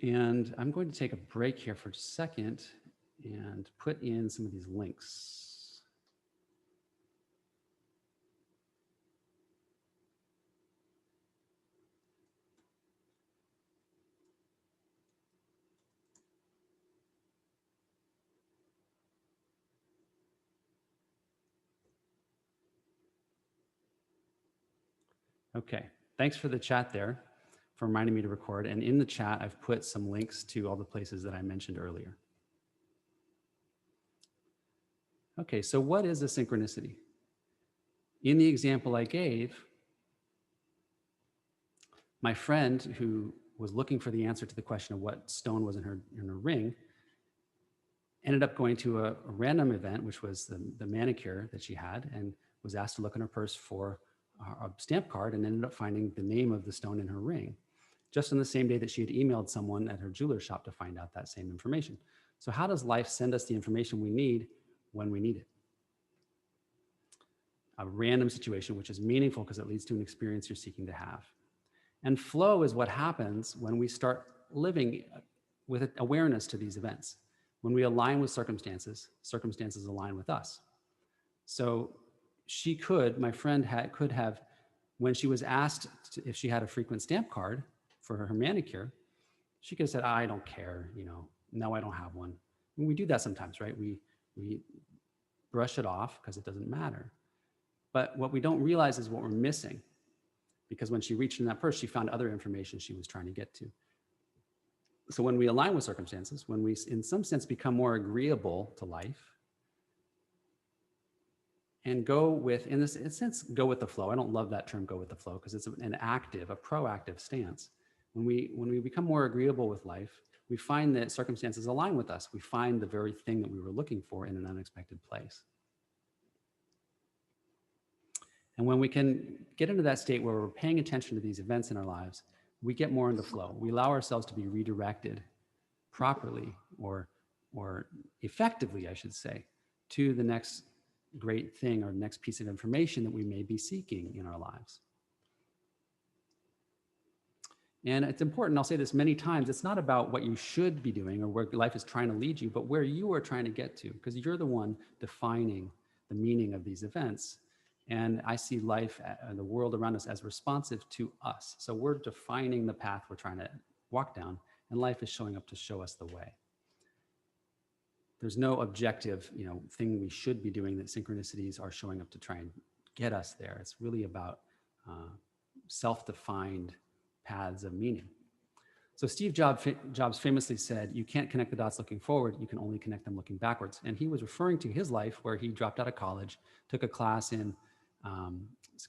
And I'm going to take a break here for a second and put in some of these links. Okay, thanks for the chat there, for reminding me to record. And in the chat, I've put some links to all the places that I mentioned earlier. Okay, so what is a synchronicity? In the example I gave, my friend who was looking for the answer to the question of what stone was in her ring ended up going to a random event, which was the manicure that she had, and was asked to look in her purse for a stamp card, and ended up finding the name of the stone in her ring, just on the same day that she had emailed someone at her jeweler's shop to find out that same information. So how does life send us the information we need when we need it? A random situation, which is meaningful because it leads to an experience you're seeking to have. And flow is what happens when we start living with awareness to these events. When we align with circumstances, circumstances align with us. So she could, my friend could have, when she was asked if she had a frequent stamp card for her manicure, she could have said, I don't care, no, I don't have one. And we do that sometimes, right? We brush it off because it doesn't matter. But what we don't realize is what we're missing, because when she reached in that purse, she found other information she was trying to get to. So when we align with circumstances, when we, in some sense, become more agreeable to life and go with, in this sense, go with the flow. I don't love that term, go with the flow, because it's an active, a proactive stance. When we become more agreeable with life, we find that circumstances align with us. We find the very thing that we were looking for in an unexpected place. And when we can get into that state where we're paying attention to these events in our lives, we get more into flow. We allow ourselves to be redirected properly or effectively, I should say, to the next great thing or next piece of information that we may be seeking in our lives. And it's important, I'll say this many times, it's not about what you should be doing or where life is trying to lead you, but where you are trying to get to, because you're the one defining the meaning of these events. And I see life and the world around us as responsive to us. So we're defining the path we're trying to walk down, and life is showing up to show us the way. There's no objective, thing we should be doing that synchronicities are showing up to try and get us there. It's really about self-defined paths of meaning. So Steve Jobs famously said, you can't connect the dots looking forward, you can only connect them looking backwards. And he was referring to his life where he dropped out of college, took a class in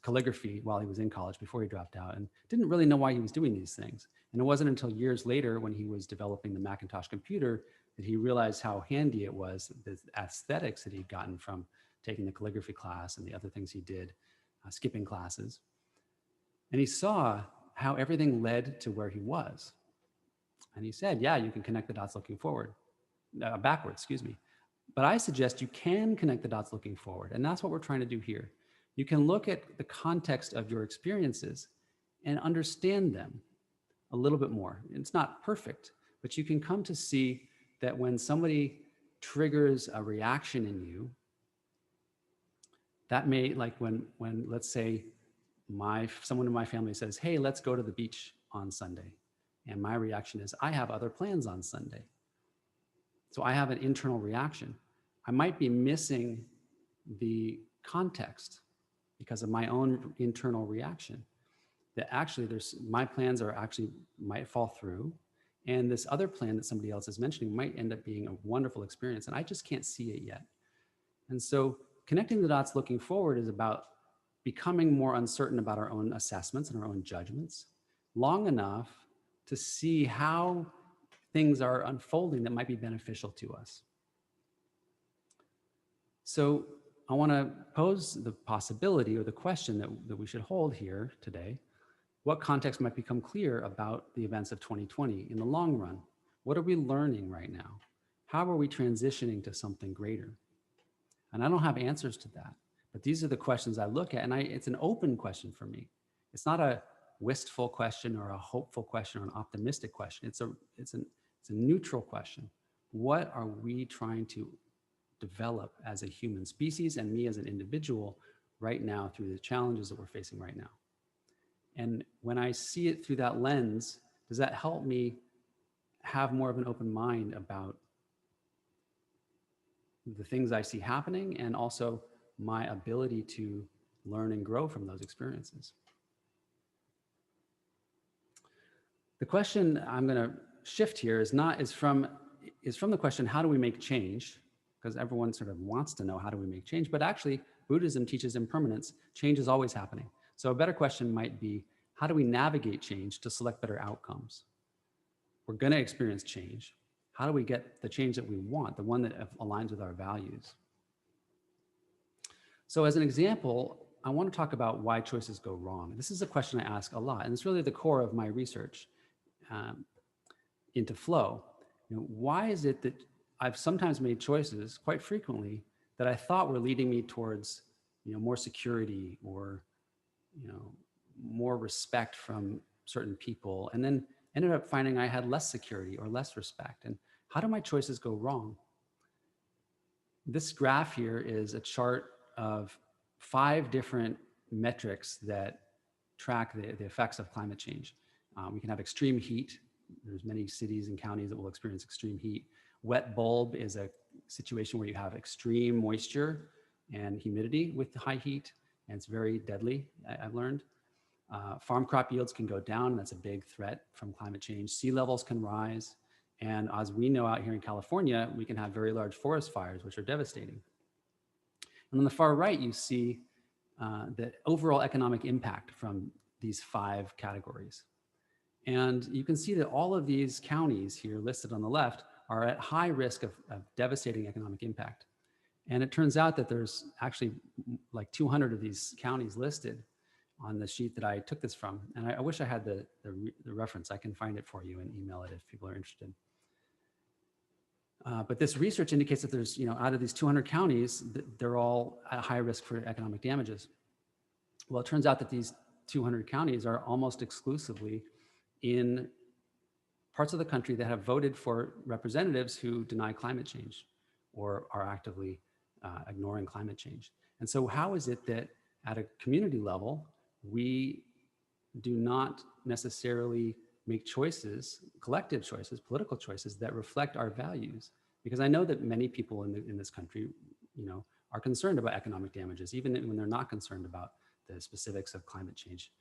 calligraphy while he was in college before he dropped out, and didn't really know why he was doing these things. And it wasn't until years later when he was developing the Macintosh computer that he realized how handy it was, the aesthetics that he'd gotten from taking the calligraphy class and the other things he did, skipping classes. And he saw how everything led to where he was. And he said, yeah, you can connect the dots looking forward, backwards, excuse me. But I suggest you can connect the dots looking forward. And that's what we're trying to do here. You can look at the context of your experiences and understand them a little bit more. It's not perfect, but you can come to see that when somebody triggers a reaction in you, that may, like when let's say someone in my family says, hey, let's go to the beach on Sunday. And my reaction is, I have other plans on Sunday. So I have an internal reaction. I might be missing the context because of my own internal reaction. That actually my plans are actually might fall through. And this other plan that somebody else is mentioning might end up being a wonderful experience. And I just can't see it yet. And so connecting the dots looking forward is about becoming more uncertain about our own assessments and our own judgments long enough to see how things are unfolding that might be beneficial to us. So I want to pose the possibility or the question that we should hold here today. What context might become clear about the events of 2020 in the long run? What are we learning right now? How are we transitioning to something greater? And I don't have answers to that, but these are the questions I look at, and it's an open question for me. It's not a wistful question or a hopeful question or an optimistic question. It's a neutral question. What are we trying to develop as a human species and me as an individual right now through the challenges that we're facing right now? And when I see it through that lens, does that help me have more of an open mind about the things I see happening and also my ability to learn and grow from those experiences? The question I'm going to shift here is from the question, how do we make change? Because everyone sort of wants to know, how do we make change? But actually, Buddhism teaches impermanence. Change is always happening. So a better question might be, how do we navigate change to select better outcomes? We're going to experience change. How do we get the change that we want, the one that aligns with our values? So as an example, I want to talk about why choices go wrong. This is a question I ask a lot, and it's really the core of my research into flow. Why is it that I've sometimes made choices, quite frequently, that I thought were leading me towards more security or more respect from certain people, and then ended up finding I had less security or less respect? And how do my choices go wrong? This graph here is a chart of 5 different metrics that track the effects of climate change. We can have extreme heat. There's many cities and counties that will experience extreme heat. Wet bulb is a situation where you have extreme moisture and humidity with high heat, and it's very deadly, I've learned. Farm crop yields can go down, and that's a big threat from climate change. Sea levels can rise. And as we know out here in California, we can have very large forest fires, which are devastating. And on the far right, you see the overall economic impact from these 5 categories. And you can see that all of these counties here listed on the left are at high risk of devastating economic impact. And it turns out that there's actually like 200 of these counties listed on the sheet that I took this from. And I wish I had the reference. I can find it for you and email it if people are interested. But this research indicates that there's, out of these 200 counties, they're all at high risk for economic damages. Well, it turns out that these 200 counties are almost exclusively in parts of the country that have voted for representatives who deny climate change or are actively ignoring climate change. And so how is it that at a community level, we do not necessarily make choices, collective choices, political choices that reflect our values? Because I know that many people in this country, are concerned about economic damages, even when they're not concerned about the specifics of climate change.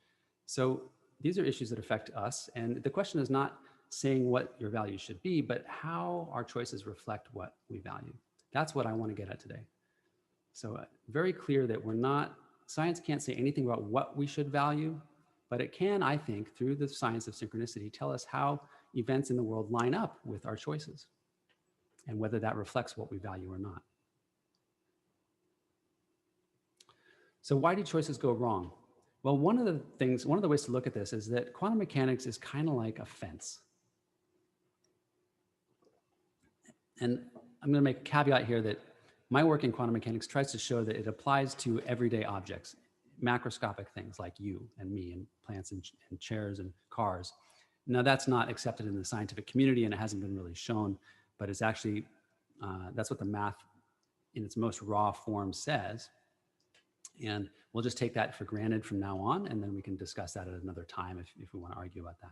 So these are issues that affect us. And the question is not saying what your values should be, but how our choices reflect what we value. That's what I want to get at today. So very clear that science can't say anything about what we should value, but it can, I think, through the science of synchronicity, tell us how events in the world line up with our choices and whether that reflects what we value or not. So why do choices go wrong? Well, one of the ways to look at this is that quantum mechanics is kind of like a fence. And I'm going to make a caveat here that my work in quantum mechanics tries to show that it applies to everyday objects, macroscopic things like you and me and plants and chairs and cars. Now, that's not accepted in the scientific community, and it hasn't been really shown, but it's actually, that's what the math in its most raw form says. And we'll just take that for granted from now on, and then we can discuss that at another time if we want to argue about that.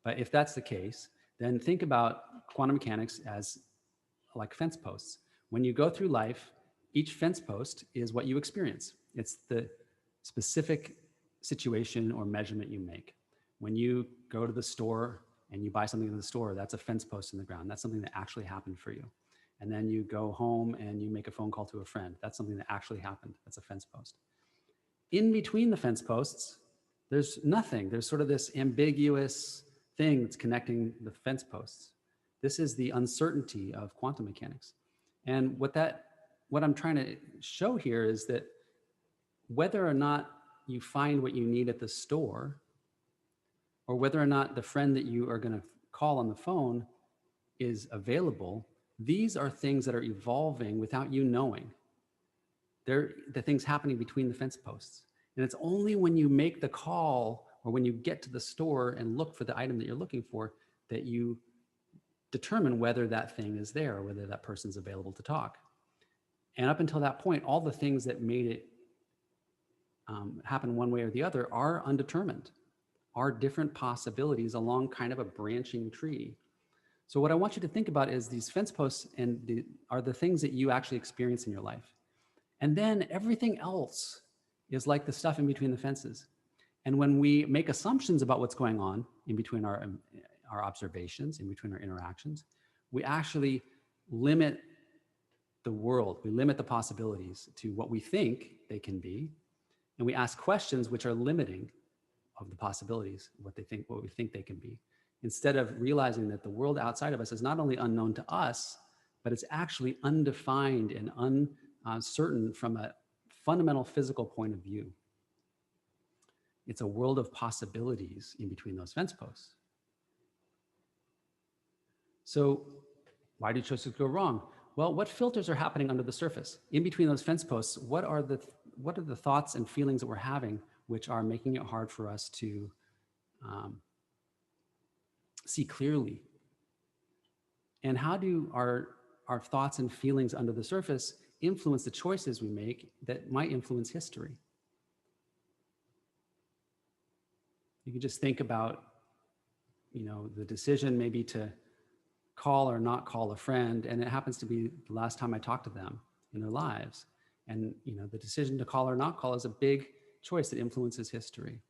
But if that's the case, then think about quantum mechanics as like fence posts. When you go through life, each fence post is what you experience. It's the specific situation or measurement you make. When you go to the store and you buy something in the store, that's a fence post in the ground. That's something that actually happened for you. And then you go home and you make a phone call to a friend. That's something that actually happened. That's a fence post. In between the fence posts, there's nothing. There's sort of this ambiguous thing that's connecting the fence posts. This is the uncertainty of quantum mechanics. And what I'm trying to show here is that whether or not you find what you need at the store, or whether or not the friend that you are going to call on the phone is available, these are things that are evolving without you knowing. They're the things happening between the fence posts. And it's only when you make the call or when you get to the store and look for the item that you're looking for, that you determine whether that thing is there or whether that person's available to talk. And up until that point, all the things that made it happen one way or the other are undetermined, are different possibilities along kind of a branching tree. So what I want you to think about is these fence posts are the things that you actually experience in your life. And then everything else is like the stuff in between the fences. And when we make assumptions about what's going on in between our observations, in between our interactions, we actually limit the world. We limit the possibilities to what we think they can be. And we ask questions which are limiting of the possibilities, what we think they can be, instead of realizing that the world outside of us is not only unknown to us, but it's actually undefined and uncertain from a fundamental physical point of view. It's a world of possibilities in between those fence posts. So why do choices go wrong? Well, what filters are happening under the surface? In between those fence posts, what are the thoughts and feelings that we're having which are making it hard for us to see clearly? And how do our thoughts and feelings under the surface influence the choices we make that might influence history? You can just think about, the decision maybe to call or not call a friend, and it happens to be the last time I talked to them in their lives. And the decision to call or not call is a big choice that influences history.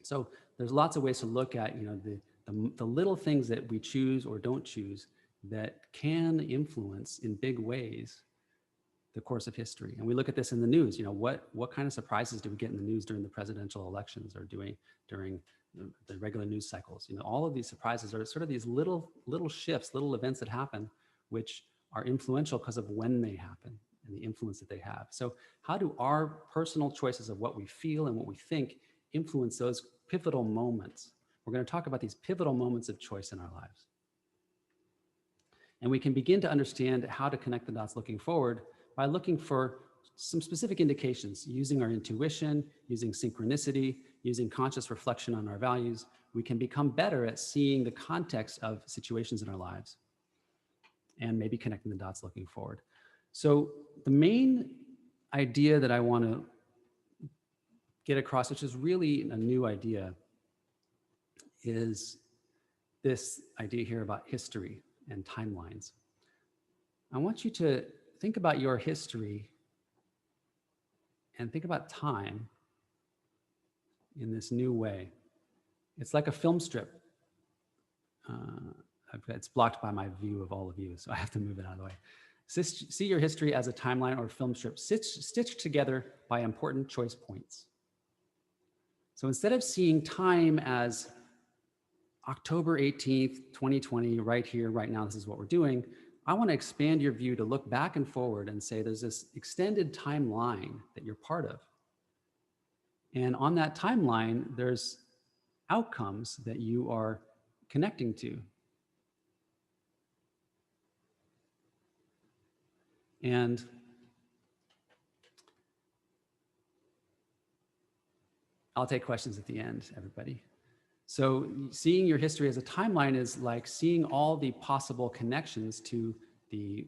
So there's lots of ways to look at the little things that we choose or don't choose that can influence in big ways the course of history. And we look at this in the news. What kind of surprises do we get in the news during the presidential elections or during the regular news cycles? All of these surprises are sort of these little shifts, little events that happen, which are influential because of when they happen and the influence that they have. So how do our personal choices of what we feel and what we think influence those pivotal moments? We're going to talk about these pivotal moments of choice in our lives. And we can begin to understand how to connect the dots looking forward by looking for some specific indications, using our intuition, using synchronicity, using conscious reflection on our values. We can become better at seeing the context of situations in our lives and maybe connecting the dots looking forward. So the main idea that I want to get across, which is really a new idea, is this idea here about history and timelines. I want you to think about your history and think about time in this new way. It's like a film strip. It's blocked by my view of all of you, so I have to move it out of the way. See your history as a timeline or film strip stitched together by important choice points. So instead of seeing time as October 18th, 2020, right here, right now, this is what we're doing, I want to expand your view to look back and forward and say there's this extended timeline that you're part of. And on that timeline, there's outcomes that you are connecting to. And I'll take questions at the end, everybody. So seeing your history as a timeline is like seeing all the possible connections to the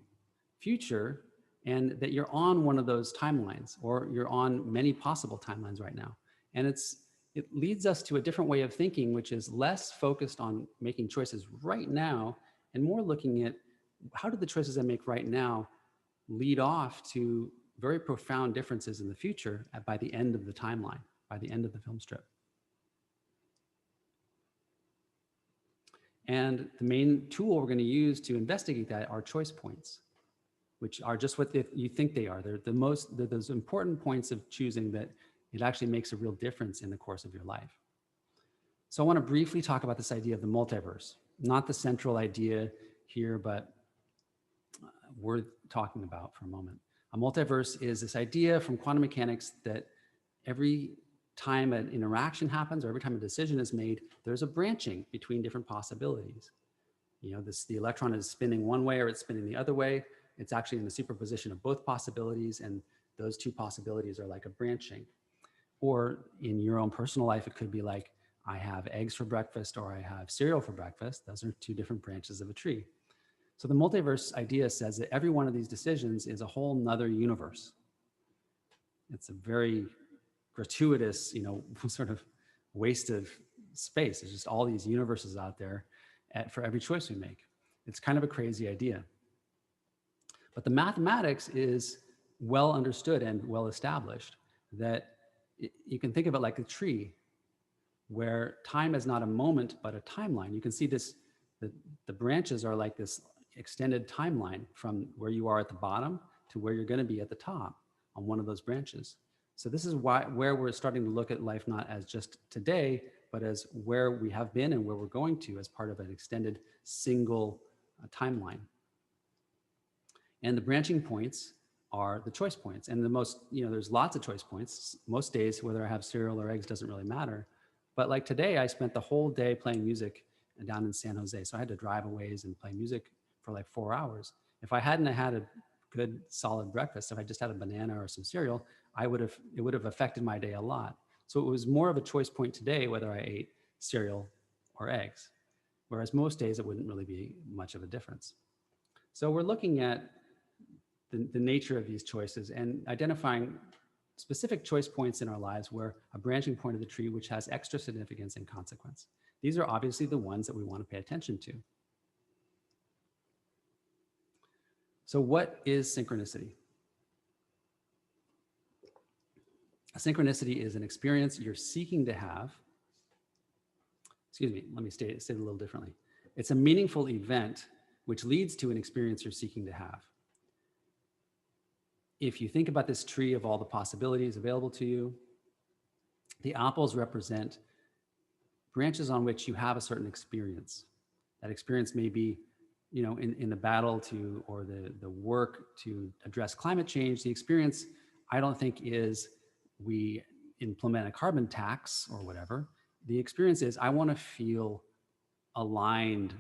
future, and that you're on one of those timelines, or you're on many possible timelines right now. And it leads us to a different way of thinking, which is less focused on making choices right now and more looking at how do the choices I make right now lead off to very profound differences in the future by the end of the timeline, by the end of the film strip. And the main tool we're going to use to investigate that are choice points, which are just what you think they are. They're those important points of choosing that it actually makes a real difference in the course of your life. So I want to briefly talk about this idea of the multiverse, not the central idea here, but worth talking about for a moment. A multiverse is this idea from quantum mechanics that every time an interaction happens or every time a decision is made, there's a branching between different possibilities. The electron is spinning one way or it's spinning the other way. It's actually in the superposition of both possibilities, and those two possibilities are like a branching. Or in your own personal life, it could be like, I have eggs for breakfast or I have cereal for breakfast. Those are two different branches of a tree. So the multiverse idea says that every one of these decisions is a whole nother universe. It's a very gratuitous, sort of waste of space. There's just all these universes out there for every choice we make. It's kind of a crazy idea. But the mathematics is well understood and well established, that you can think of it like a tree where time is not a moment, but a timeline. You can see this, the branches are like this extended timeline from where you are at the bottom to where you're going to be at the top on one of those branches. So this is where we're starting to look at life not as just today, but as where we have been and where we're going to as part of an extended single timeline. And the branching points are the choice points. And there's lots of choice points. Most days, whether I have cereal or eggs doesn't really matter. But like today, I spent the whole day playing music down in San Jose. So I had to drive a ways and play music for like 4 hours. If I hadn't had a good solid breakfast, if I just had a banana or some cereal, it would have affected my day a lot. So it was more of a choice point today, whether I ate cereal or eggs, whereas most days it wouldn't really be much of a difference. So we're looking at the nature of these choices and identifying specific choice points in our lives where a branching point of the tree which has extra significance and consequence. These are obviously the ones that we want to pay attention to. So what is synchronicity? A synchronicity is an experience you're seeking to have. Excuse me, let me state it a little differently. It's a meaningful event which leads to an experience you're seeking to have. If you think about this tree of all the possibilities available to you, the apples represent branches on which you have a certain experience. That experience may be, in the battle or the work to address climate change. The experience, I don't think, is we implement a carbon tax or whatever. The experience is, I want to feel aligned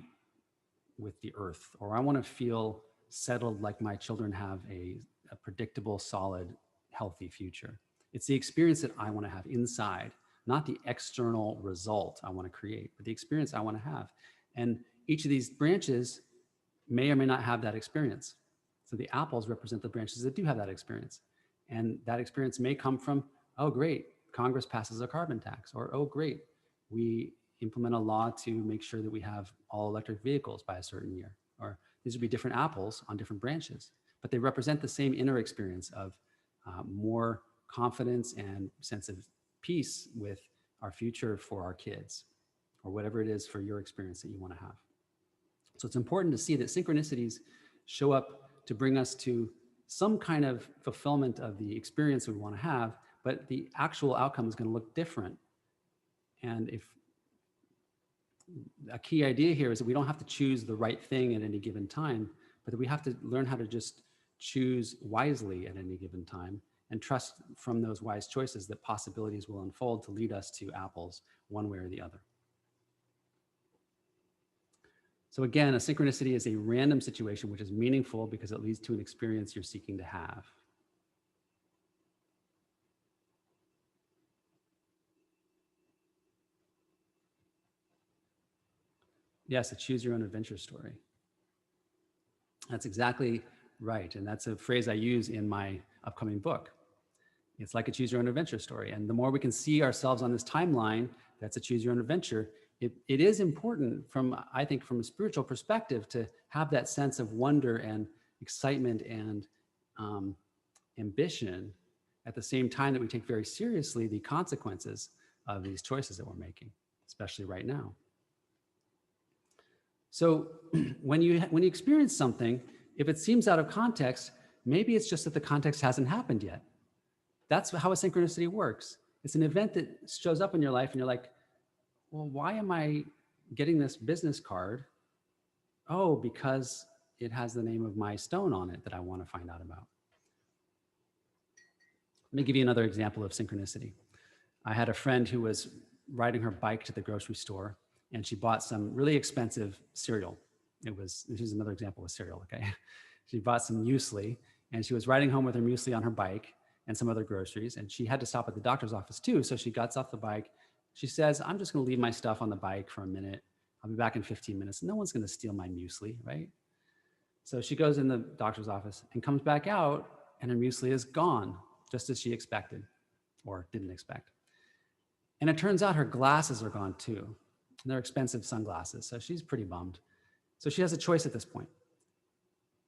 with the earth, or I want to feel settled like my children have a predictable, solid, healthy future. It's the experience that I want to have inside, not the external result I want to create, but the experience I want to have. And each of these branches may or may not have that experience. So the apples represent the branches that do have that experience. And that experience may come from, oh, great, Congress passes a carbon tax, or, oh, great, we implement a law to make sure that we have all electric vehicles by a certain year. Or these would be different apples on different branches, but they represent the same inner experience of more confidence and sense of peace with our future for our kids, or whatever it is for your experience that you want to have. So it's important to see that synchronicities show up to bring us to some kind of fulfillment of the experience we want to have, but the actual outcome is going to look different. And if a key idea here is that we don't have to choose the right thing at any given time, but that we have to learn how to just choose wisely at any given time and trust from those wise choices that possibilities will unfold to lead us to apples one way or the other. So again, a synchronicity is a random situation which is meaningful because it leads to an experience you're seeking to have. Yes, a choose your own adventure story. That's exactly right. And that's a phrase I use in my upcoming book. It's like a choose your own adventure story. And the more we can see ourselves on this timeline, that's a choose your own adventure. It is important I think from a spiritual perspective to have that sense of wonder and excitement and ambition at the same time that we take very seriously the consequences of these choices that we're making, especially right now. So when you experience something, if it seems out of context, maybe it's just that the context hasn't happened yet. That's how a synchronicity works. It's an event that shows up in your life and you're like, well, why am I getting this business card? Oh, because it has the name of my stone on it that I want to find out about. Let me give you another example of synchronicity. I had a friend who was riding her bike to the grocery store and she bought some really expensive cereal. This is another example of cereal, okay? She bought some muesli and she was riding home with her muesli on her bike. and some other groceries. And she had to stop at the doctor's office too. So she gets off the bike. She says, I'm just going to leave my stuff on the bike for a minute. I'll be back in 15 minutes. No one's going to steal my muesli, right? So she goes in the doctor's office and comes back out, and her muesli is gone, just as she expected or didn't expect. And it turns out her glasses are gone too. And they're expensive sunglasses. So she's pretty bummed. So she has a choice at this point.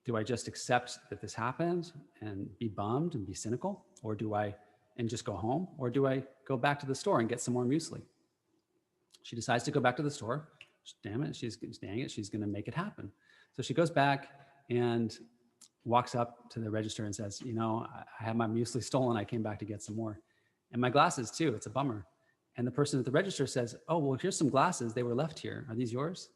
Do I just accept that this happened and be bummed and be cynical? Or do I, and just go home? Or do I go back to the store and get some more muesli? She decides to go back to the store. Damn it, she's going to make it happen. So she goes back and walks up to the register and says, you know, I had my muesli stolen. I came back to get some more. And my glasses too, it's a bummer. And the person at the register says, oh, well, here's some glasses. They were left here. Are these yours?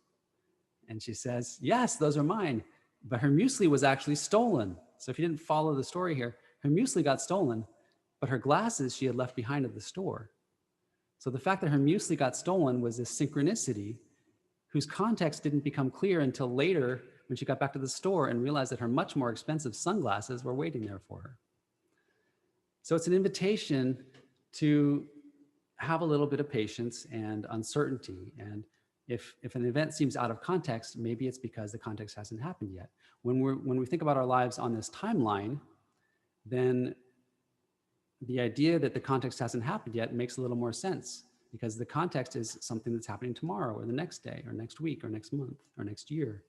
And she says, yes, those are mine. But her muesli was actually stolen. So if you didn't follow the story here, her muesli got stolen, but her glasses she had left behind at the store. So the fact that her muesli got stolen was this synchronicity whose context didn't become clear until later when she got back to the store and realized that her much more expensive sunglasses were waiting there for her. So it's an invitation to have a little bit of patience and uncertainty. And if an event seems out of context, maybe it's because the context hasn't happened yet. When we think about our lives on this timeline, then the idea that the context hasn't happened yet makes a little more sense, because the context is something that's happening tomorrow or the next day or next week or next month or next year.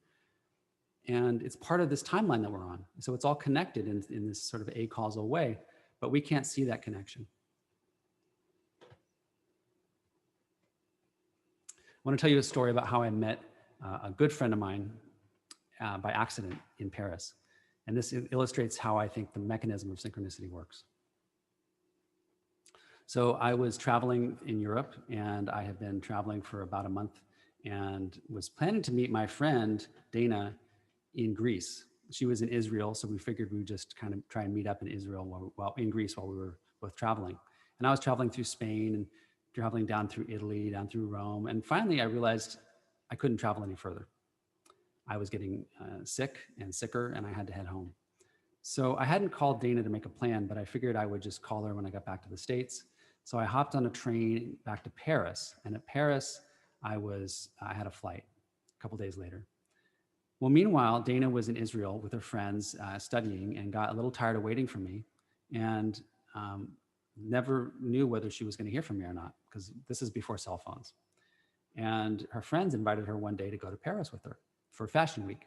And it's part of this timeline that we're on. So it's all connected in this sort of acausal way, but we can't see that connection. I want to tell you a story about how I met a good friend of mine by accident in Paris. And this illustrates how I think the mechanism of synchronicity works. So I was traveling in Europe, and I had been traveling for about a month and was planning to meet my friend, Dana, in Greece. She was in Israel, so we figured we would just kind of try and meet up in Israel in Greece while we were both traveling. And I was traveling through Spain and traveling down through Italy, down through Rome. And finally, I realized I couldn't travel any further. I was getting sick and sicker, and I had to head home. So I hadn't called Dana to make a plan, but I figured I would just call her when I got back to the States. So I hopped on a train back to Paris. And at Paris, I had a flight a couple days later. Well, meanwhile, Dana was in Israel with her friends studying and got a little tired of waiting for me, and never knew whether she was going to hear from me or not, because this is before cell phones. And her friends invited her one day to go to Paris with her for Fashion Week.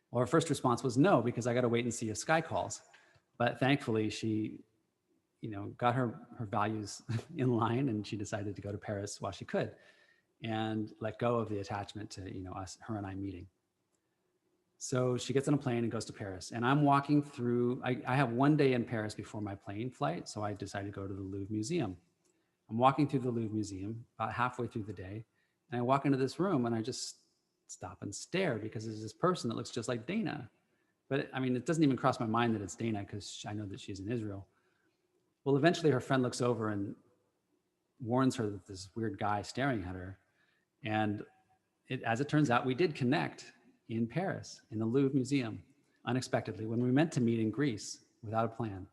Well, her first response was no, because I got to wait and see if Sky calls. But thankfully, she, got her values in line, and she decided to go to Paris while she could, and let go of the attachment to her and I meeting. So she gets on a plane and goes to Paris. And I'm walking through, I have one day in Paris before my plane flight. So I decided to go to the Louvre Museum. I'm walking through the Louvre Museum about halfway through the day. And I walk into this room and I just stop and stare, because there's this person that looks just like Dana. But I mean, it doesn't even cross my mind that it's Dana, because I know that she's in Israel. Well, eventually her friend looks over and warns her that this weird guy is staring at her. And as it turns out, we did connect in Paris, in the Louvre Museum, unexpectedly, when we meant to meet in Greece without a plan.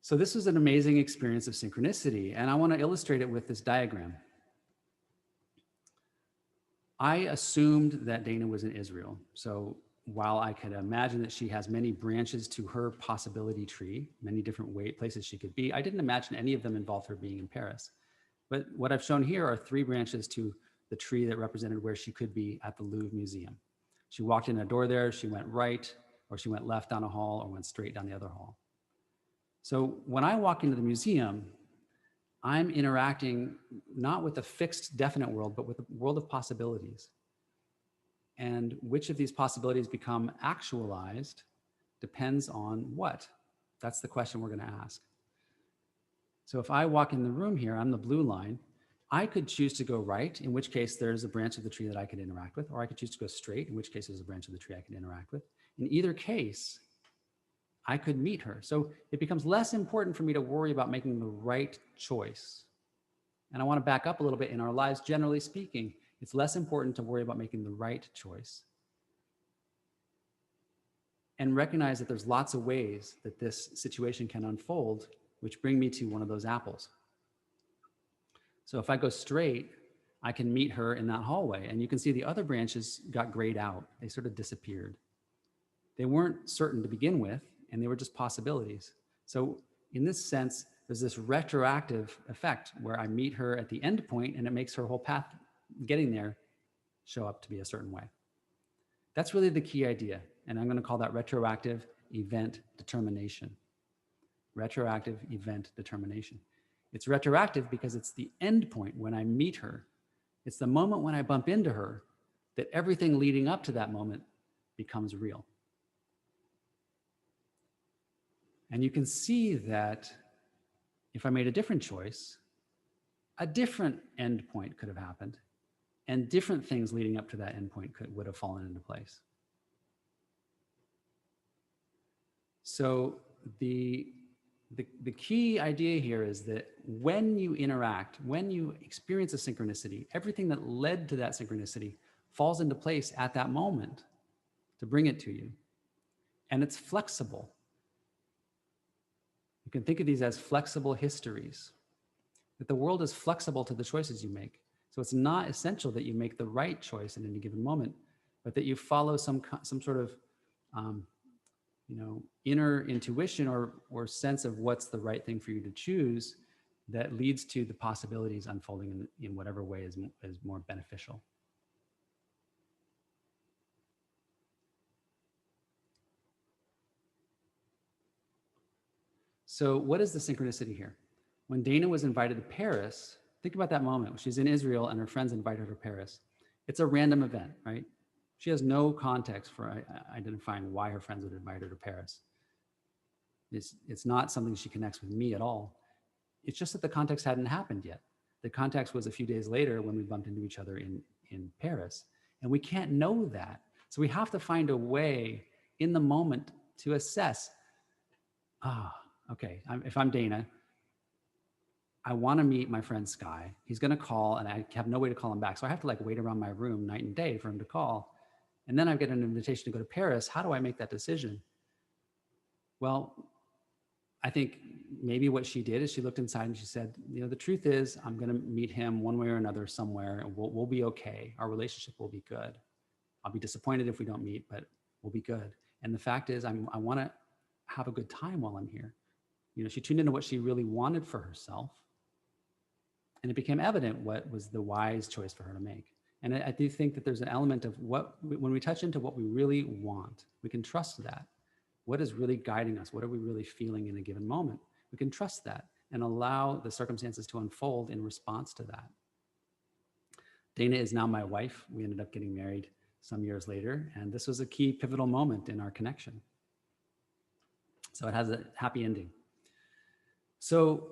So this was an amazing experience of synchronicity, and I want to illustrate it with this diagram. I assumed that Dana was in Israel. So while I could imagine that she has many branches to her possibility tree, many different places she could be, I didn't imagine any of them involved her being in Paris. But what I've shown here are 3 branches to the tree that represented where she could be at the Louvre Museum. She walked in a door there, she went right, or she went left down a hall, or went straight down the other hall. So when I walk into the museum, I'm interacting not with a fixed, definite world, but with a world of possibilities. And which of these possibilities become actualized depends on what? That's the question we're going to ask. So if I walk in the room here, I'm the blue line. I could choose to go right, in which case there's a branch of the tree that I could interact with, or I could choose to go straight, in which case there's a branch of the tree I could interact with. In either case, I could meet her. So it becomes less important for me to worry about making the right choice. And I want to back up a little bit. In our lives, generally speaking, it's less important to worry about making the right choice and recognize that there's lots of ways that this situation can unfold, which bring me to one of those apples. So if I go straight, I can meet her in that hallway, and you can see the other branches got grayed out. They sort of disappeared. They weren't certain to begin with, and they were just possibilities. So in this sense, there's this retroactive effect where I meet her at the end point, and it makes her whole path getting there show up to be a certain way. That's really the key idea, and I'm going to call that retroactive event determination. Retroactive event determination. It's retroactive because it's the end point when I meet her. It's the moment when I bump into her that everything leading up to that moment becomes real. And you can see that if I made a different choice, a different endpoint could have happened, and different things leading up to that endpoint would have fallen into place. So the key idea here is that when you interact, when you experience a synchronicity, everything that led to that synchronicity falls into place at that moment to bring it to you. And it's flexible. You can think of these as flexible histories, that the world is flexible to the choices you make. So it's not essential that you make the right choice in any given moment, but that you follow some sort of inner intuition or sense of what's the right thing for you to choose that leads to the possibilities unfolding in whatever way is more beneficial. So what is the synchronicity here? When Dana was invited to Paris, think about that moment. She's in Israel and her friends invite her to Paris. It's a random event, right? She has no context for identifying why her friends would invite her to Paris. It's not something she connects with me at all. It's just that the context hadn't happened yet. The context was a few days later when we bumped into each other in Paris. And we can't know that. So we have to find a way in the moment to assess, okay, if I'm Dana, I want to meet my friend Sky. He's going to call and I have no way to call him back. So I have to wait around my room night and day for him to call. And then I get an invitation to go to Paris. How do I make that decision? Well, I think maybe what she did is she looked inside and she said, the truth is I'm going to meet him one way or another somewhere and we'll be okay. Our relationship will be good. I'll be disappointed if we don't meet, but we'll be good. And the fact is I want to have a good time while I'm here. She tuned into what she really wanted for herself. And it became evident what was the wise choice for her to make. And I do think that there's an element of when we touch into what we really want, we can trust that. What is really guiding us? What are we really feeling in a given moment? We can trust that and allow the circumstances to unfold in response to that. Dana is now my wife. We ended up getting married some years later, and this was a key pivotal moment in our connection. So it has a happy ending. So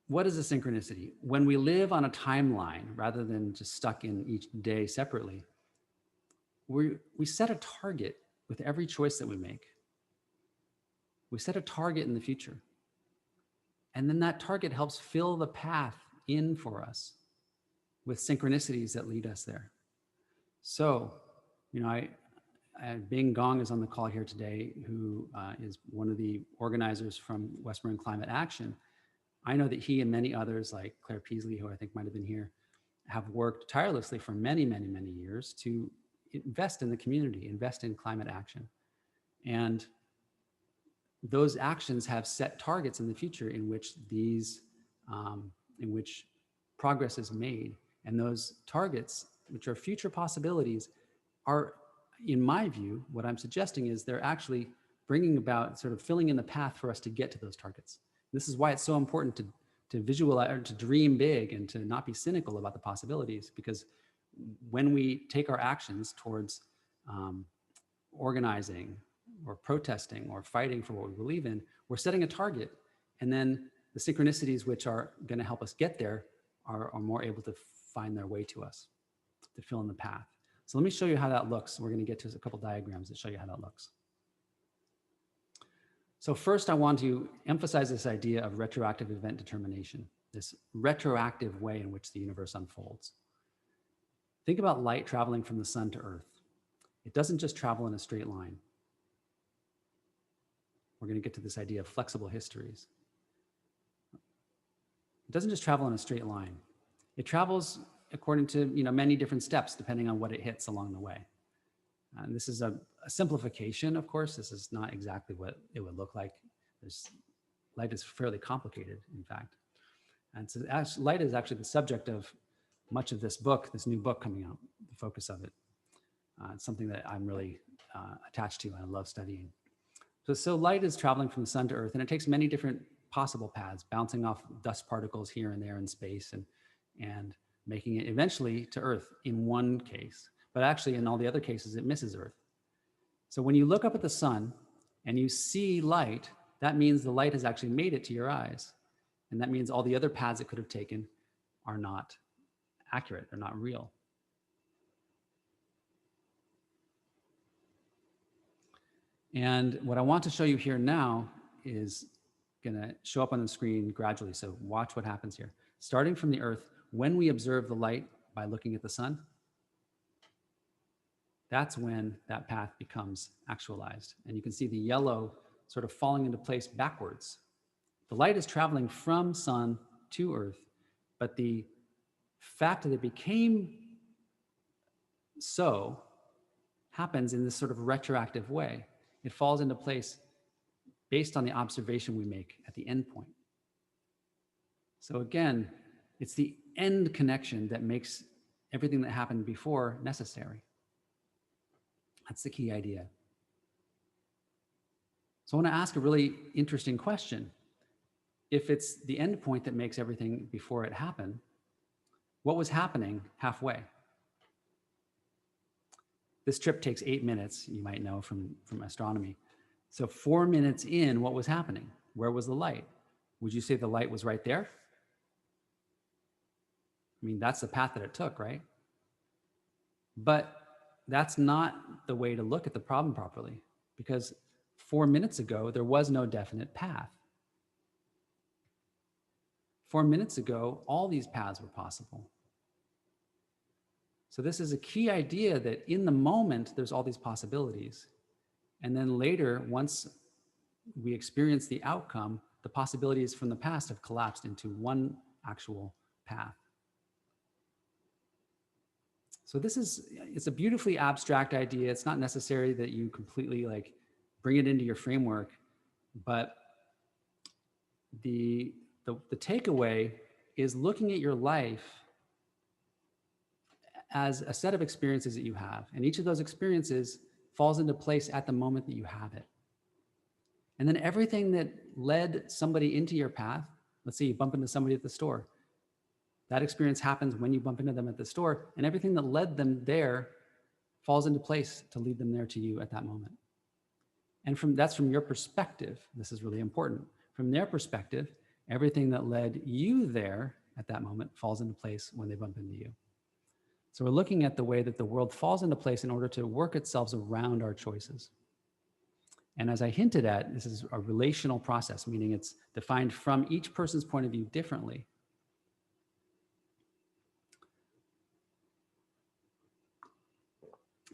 what is a synchronicity? When we live on a timeline rather than just stuck in each day separately, we set a target with every choice that we make. We set a target in the future. And then that target helps fill the path in for us with synchronicities that lead us there. So, Bing Gong is on the call here today, who is one of the organizers from Westmoreland Climate Action. I know that he and many others, like Claire Peasley, who I think might have been here, have worked tirelessly for many, many, many years to invest in the community, invest in climate action. And those actions have set targets in the future in which progress is made. And those targets, which are future possibilities, are, in my view, what I'm suggesting is they're actually bringing about, sort of filling in the path for us to get to those targets. This is why it's so important to visualize, or to dream big and to not be cynical about the possibilities, because when we take our actions towards organizing or protesting or fighting for what we believe in, we're setting a target. And then the synchronicities which are going to help us get there are more able to find their way to us, to fill in the path. So let me show you how that looks. We're going to get to a couple diagrams that show you how that looks. So first, I want to emphasize this idea of retroactive event determination, this retroactive way in which the universe unfolds. Think about light traveling from the sun to Earth. It doesn't just travel in a straight line. we're going to get to this idea of flexible histories. It doesn't just travel in a straight line. It travels according to many different steps, depending on what it hits along the way. And this is a simplification, of course. This is not exactly what it would look like. Light is fairly complicated, in fact. And so light is actually the subject of much of this book, this new book coming out, the focus of it. It's something that I'm really attached to and I love studying. So light is traveling from the sun to Earth, and it takes many different possible paths, bouncing off dust particles here and there in space and making it eventually to Earth in one case. But actually, in all the other cases, it misses Earth. So when you look up at the sun and you see light, that means the light has actually made it to your eyes. And that means all the other paths it could have taken are not accurate, they're not real. And what I want to show you here now is going to show up on the screen gradually. So watch what happens here. Starting from the Earth, when we observe the light by looking at the sun, that's when that path becomes actualized. And you can see the yellow sort of falling into place backwards. The light is traveling from sun to Earth, but the fact that it became so happens in this sort of retroactive way. It falls into place based on the observation we make at the end point. So again, it's the end connection that makes everything that happened before necessary. That's the key idea. So I want to ask a really interesting question. If it's the end point that makes everything before it happened, what was happening halfway? This trip takes 8 minutes, you might know from astronomy. So 4 minutes in, what was happening? Where was the light? Would you say the light was right there? I mean, that's the path that it took, right? But that's not the way to look at the problem properly, because 4 minutes ago, there was no definite path. 4 minutes ago, all these paths were possible. So this is a key idea that in the moment, there's all these possibilities. And then later, once we experience the outcome, the possibilities from the past have collapsed into one actual path. So it's a beautifully abstract idea. It's not necessary that you completely bring it into your framework, but the takeaway is looking at your life as a set of experiences that you have. And each of those experiences falls into place at the moment that you have it. And then everything that led somebody into your path, let's say you bump into somebody at the store, that experience happens when you bump into them at the store, and everything that led them there falls into place to lead them there to you at that moment. And that's from your perspective. This is really important. From their perspective, everything that led you there at that moment falls into place when they bump into you. So we're looking at the way that the world falls into place in order to work itself around our choices. And as I hinted at, this is a relational process, meaning it's defined from each person's point of view differently.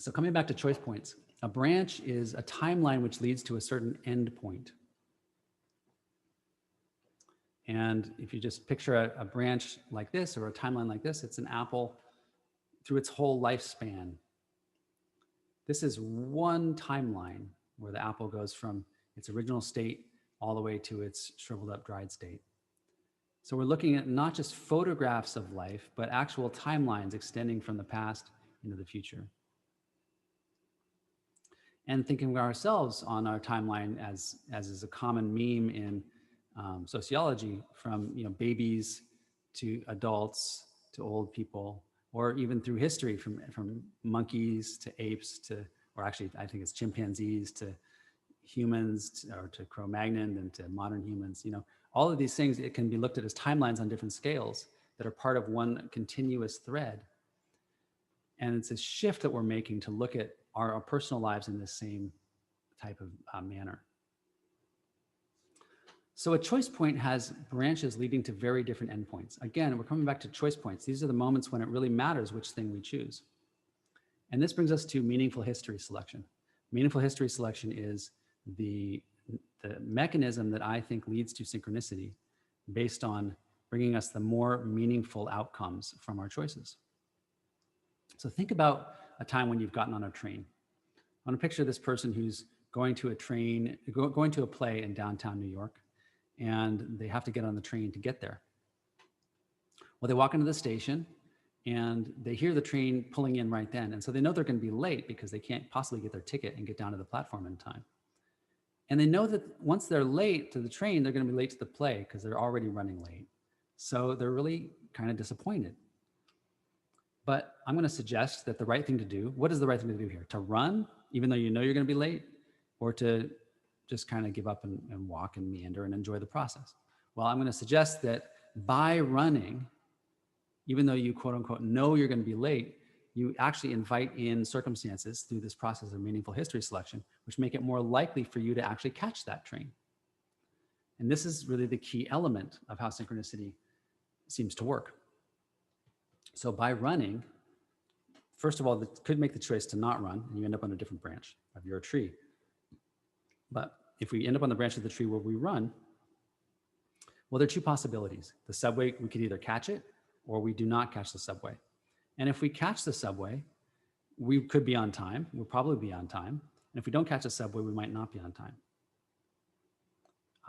So coming back to choice points, a branch is a timeline which leads to a certain end point. And if you just picture a branch like this or a timeline like this, it's an apple through its whole lifespan. This is one timeline where the apple goes from its original state all the way to its shriveled up, dried state. So we're looking at not just photographs of life, but actual timelines extending from the past into the future. And thinking of ourselves on our timeline as is a common meme in sociology, from babies to adults to old people, or even through history from monkeys to apes to, or actually I think it's chimpanzees to humans or to Cro-Magnon and to modern humans. All of these things, it can be looked at as timelines on different scales that are part of one continuous thread. And it's a shift that we're making to look at our personal lives in this same type of manner. So a choice point has branches leading to very different endpoints. Again, we're coming back to choice points. These are the moments when it really matters which thing we choose. And this brings us to meaningful history selection. Meaningful history selection is the the mechanism that I think leads to synchronicity based on bringing us the more meaningful outcomes from our choices. So think about a time when you've gotten on a train. I want to picture this person who's going to going to a play in downtown New York, and they have to get on the train to get there. Well, they walk into the station and they hear the train pulling in right then. And so they know they're going to be late because they can't possibly get their ticket and get down to the platform in time. And they know that once they're late to the train, they're going to be late to the play because they're already running late. So they're really kind of disappointed. But I'm going to suggest that the right thing to do, what is the right thing to do here? To run, even though you know you're going to be late, or to just kind of give up and walk and meander and enjoy the process? Well, I'm going to suggest that by running, even though you quote unquote know you're going to be late, you actually invite in circumstances through this process of meaningful history selection, which make it more likely for you to actually catch that train. And this is really the key element of how synchronicity seems to work. So by running, first of all, that could make the choice to not run and you end up on a different branch of your tree. But if we end up on the branch of the tree where we run, well, there are two possibilities. The subway, we could either catch it or we do not catch the subway. And if we catch the subway, we could be on time. We'll probably be on time. And if we don't catch the subway, we might not be on time.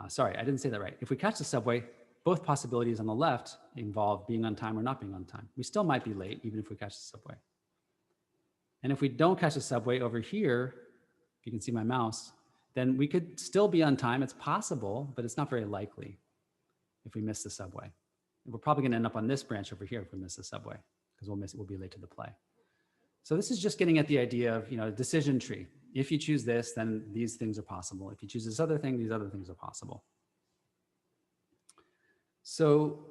Sorry, I didn't say that right. If we catch the subway, both possibilities on the left involve being on time or not being on time. We still might be late, even if we catch the subway. And if we don't catch the subway over here, if you can see my mouse, then we could still be on time. It's possible, but it's not very likely if we miss the subway. We're probably going to end up on this branch over here if we miss the subway, because we'll be late to the play. So this is just getting at the idea of, a decision tree. If you choose this, then these things are possible. If you choose this other thing, these other things are possible. So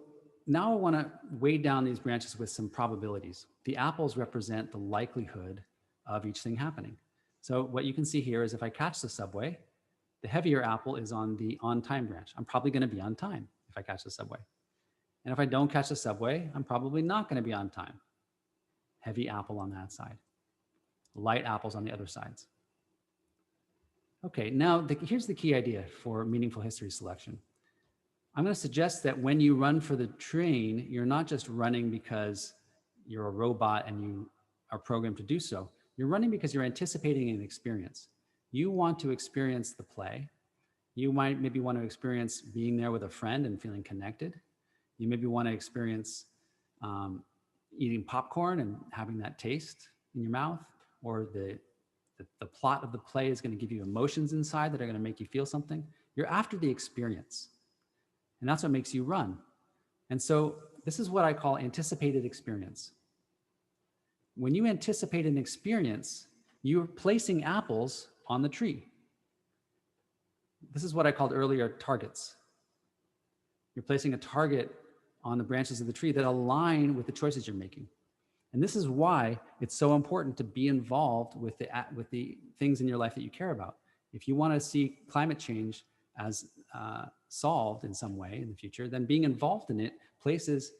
now I want to weigh down these branches with some probabilities. The apples represent the likelihood of each thing happening. So what you can see here is if I catch the subway, the heavier apple is on the on-time branch. I'm probably going to be on time if I catch the subway. And if I don't catch the subway, I'm probably not going to be on time. Heavy apple on that side. Light apples on the other sides. Okay, now here's the key idea for meaningful history selection. I'm going to suggest that when you run for the train, you're not just running because you're a robot and you are programmed to do so. You're running because you're anticipating an experience. You want to experience the play. You might maybe want to experience being there with a friend and feeling connected. You maybe want to experience eating popcorn and having that taste in your mouth, or the plot of the play is going to give you emotions inside that are going to make you feel something. You're after the experience. And that's what makes you run. And so this is what I call anticipated experience. When you anticipate an experience, you're placing apples on the tree. This is what I called earlier targets. You're placing a target on the branches of the tree that align with the choices you're making. And this is why it's so important to be involved with the things in your life that you care about. If you want to see climate change as solved in some way in the future, then being involved in it places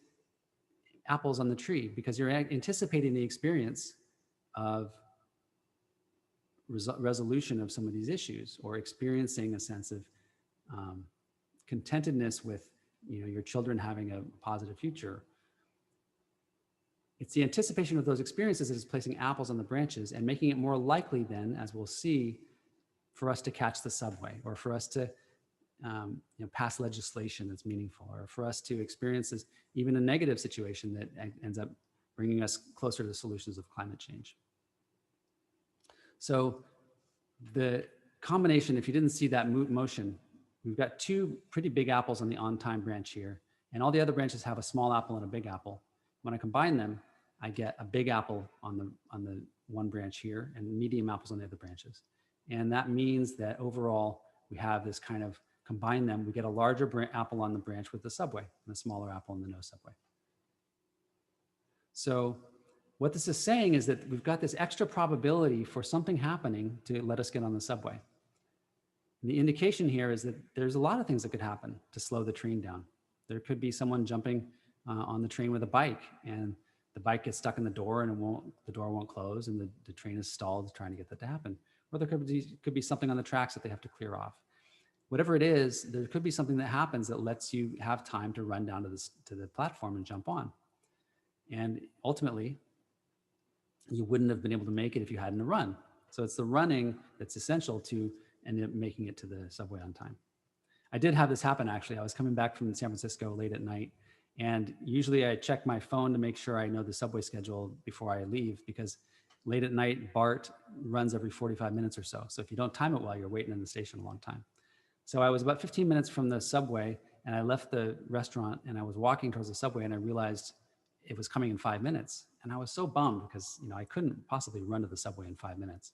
apples on the tree, because you're anticipating the experience of resolution of some of these issues, or experiencing a sense of contentedness with your children having a positive future. It's the anticipation of those experiences that is placing apples on the branches and making it more likely then, as we'll see, for us to catch the subway, or for us to pass legislation that's meaningful, or for us to experience even a negative situation that ends up bringing us closer to the solutions of climate change. So the combination, if you didn't see that motion, we've got two pretty big apples on the on-time branch here, and all the other branches have a small apple and a big apple. When I combine them, I get a big apple on the one branch here and medium apples on the other branches. And that means that overall, we have this kind of combine them, we get a larger apple on the branch with the subway and a smaller apple in the no subway. So what this is saying is that we've got this extra probability for something happening to let us get on the subway. And the indication here is that there's a lot of things that could happen to slow the train down. There could be someone jumping on the train with a bike, and the bike gets stuck in the door and the door won't close, and the train is stalled trying to get that to happen. Or there could be something on the tracks that they have to clear off. whatever it is, there could be something that happens that lets you have time to run down to the platform and jump on. And ultimately, you wouldn't have been able to make it if you hadn't run. So it's the running that's essential to end up making it to the subway on time. I did have this happen, actually. I was coming back from San Francisco late at night, and usually I check my phone to make sure I know the subway schedule before I leave, because late at night, BART runs every 45 minutes or so. So if you don't time it well, you're waiting in the station a long time. So I was about 15 minutes from the subway, and I left the restaurant and I was walking towards the subway, and I realized it was coming in 5 minutes. And I was so bummed because, I couldn't possibly run to the subway in 5 minutes.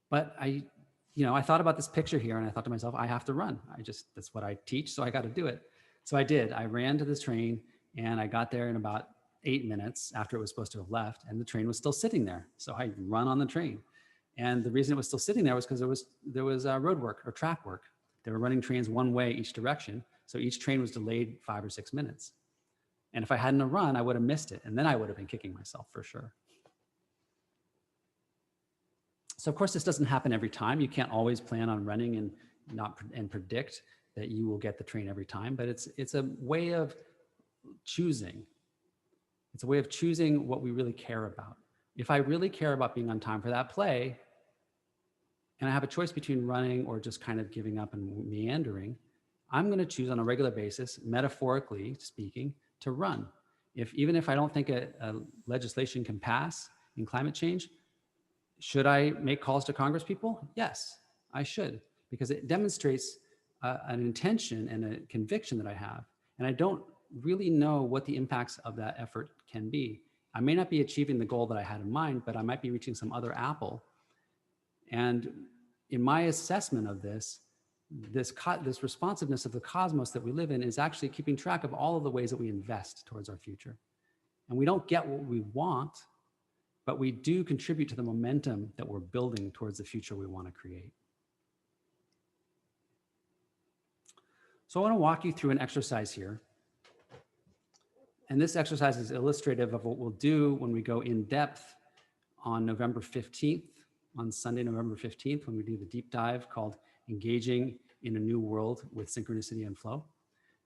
But I thought about this picture here, and I thought to myself, I have to run. That's what I teach, so I got to do it. So I did. I ran to this train, and I got there in about 8 minutes after it was supposed to have left, and the train was still sitting there. So I run on the train. And the reason it was still sitting there was because there was road work or track work. They were running trains one way each direction. So each train was delayed 5 or 6 minutes. And if I hadn't run, I would have missed it. And then I would have been kicking myself for sure. So of course, this doesn't happen every time. You can't always plan on running and predict that you will get the train every time, but it's a way of choosing. It's a way of choosing what we really care about. If I really care about being on time for that play, and I have a choice between running or just kind of giving up and meandering, I'm going to choose on a regular basis, metaphorically speaking, to run. Even if I don't think a legislation can pass in climate change, should I make calls to Congress people? Yes, I should, because it demonstrates an intention and a conviction that I have. And I don't really know what the impacts of that effort can be. I may not be achieving the goal that I had in mind, but I might be reaching some other apple. And in my assessment of this responsiveness of the cosmos that we live in is actually keeping track of all of the ways that we invest towards our future. And we don't get what we want, but we do contribute to the momentum that we're building towards the future we want to create. So I want to walk you through an exercise here. And this exercise is illustrative of what we'll do when we go in depth on November 15th, on Sunday, November 15th, when we do the deep dive called Engaging in a New World with Synchronicity and Flow.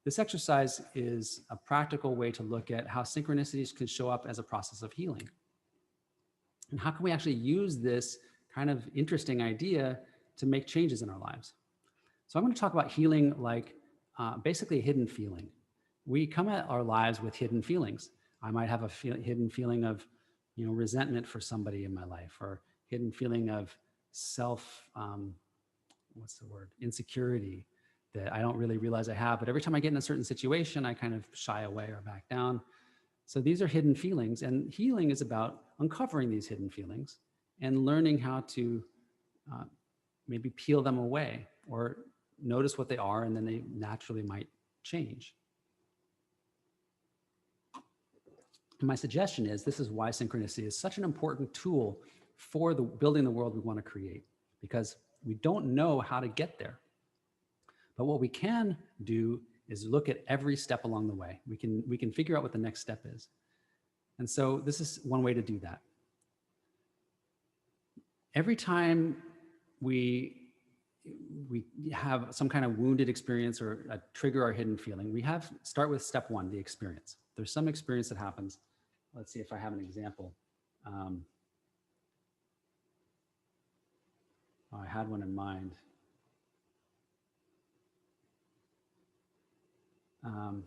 This exercise is a practical way to look at how synchronicities can show up as a process of healing. And how can we actually use this kind of interesting idea to make changes in our lives? So I'm going to talk about healing like basically a hidden feeling. We come at our lives with hidden feelings. I might have a hidden feeling of, resentment for somebody in my life, or hidden feeling of insecurity that I don't really realize I have. But every time I get in a certain situation, I kind of shy away or back down. So these are hidden feelings, and healing is about uncovering these hidden feelings and learning how to maybe peel them away or notice what they are, and then they naturally might change. And my suggestion is this is why synchronicity is such an important tool for building the world we want to create, because we don't know how to get there. But what we can do is look at every step along the way. We can figure out what the next step is. And so this is one way to do that. Every time we have some kind of wounded experience or trigger our hidden feeling, start with step one, the experience. There's some experience that happens. Let's see if I have an example. I had one in mind. I'm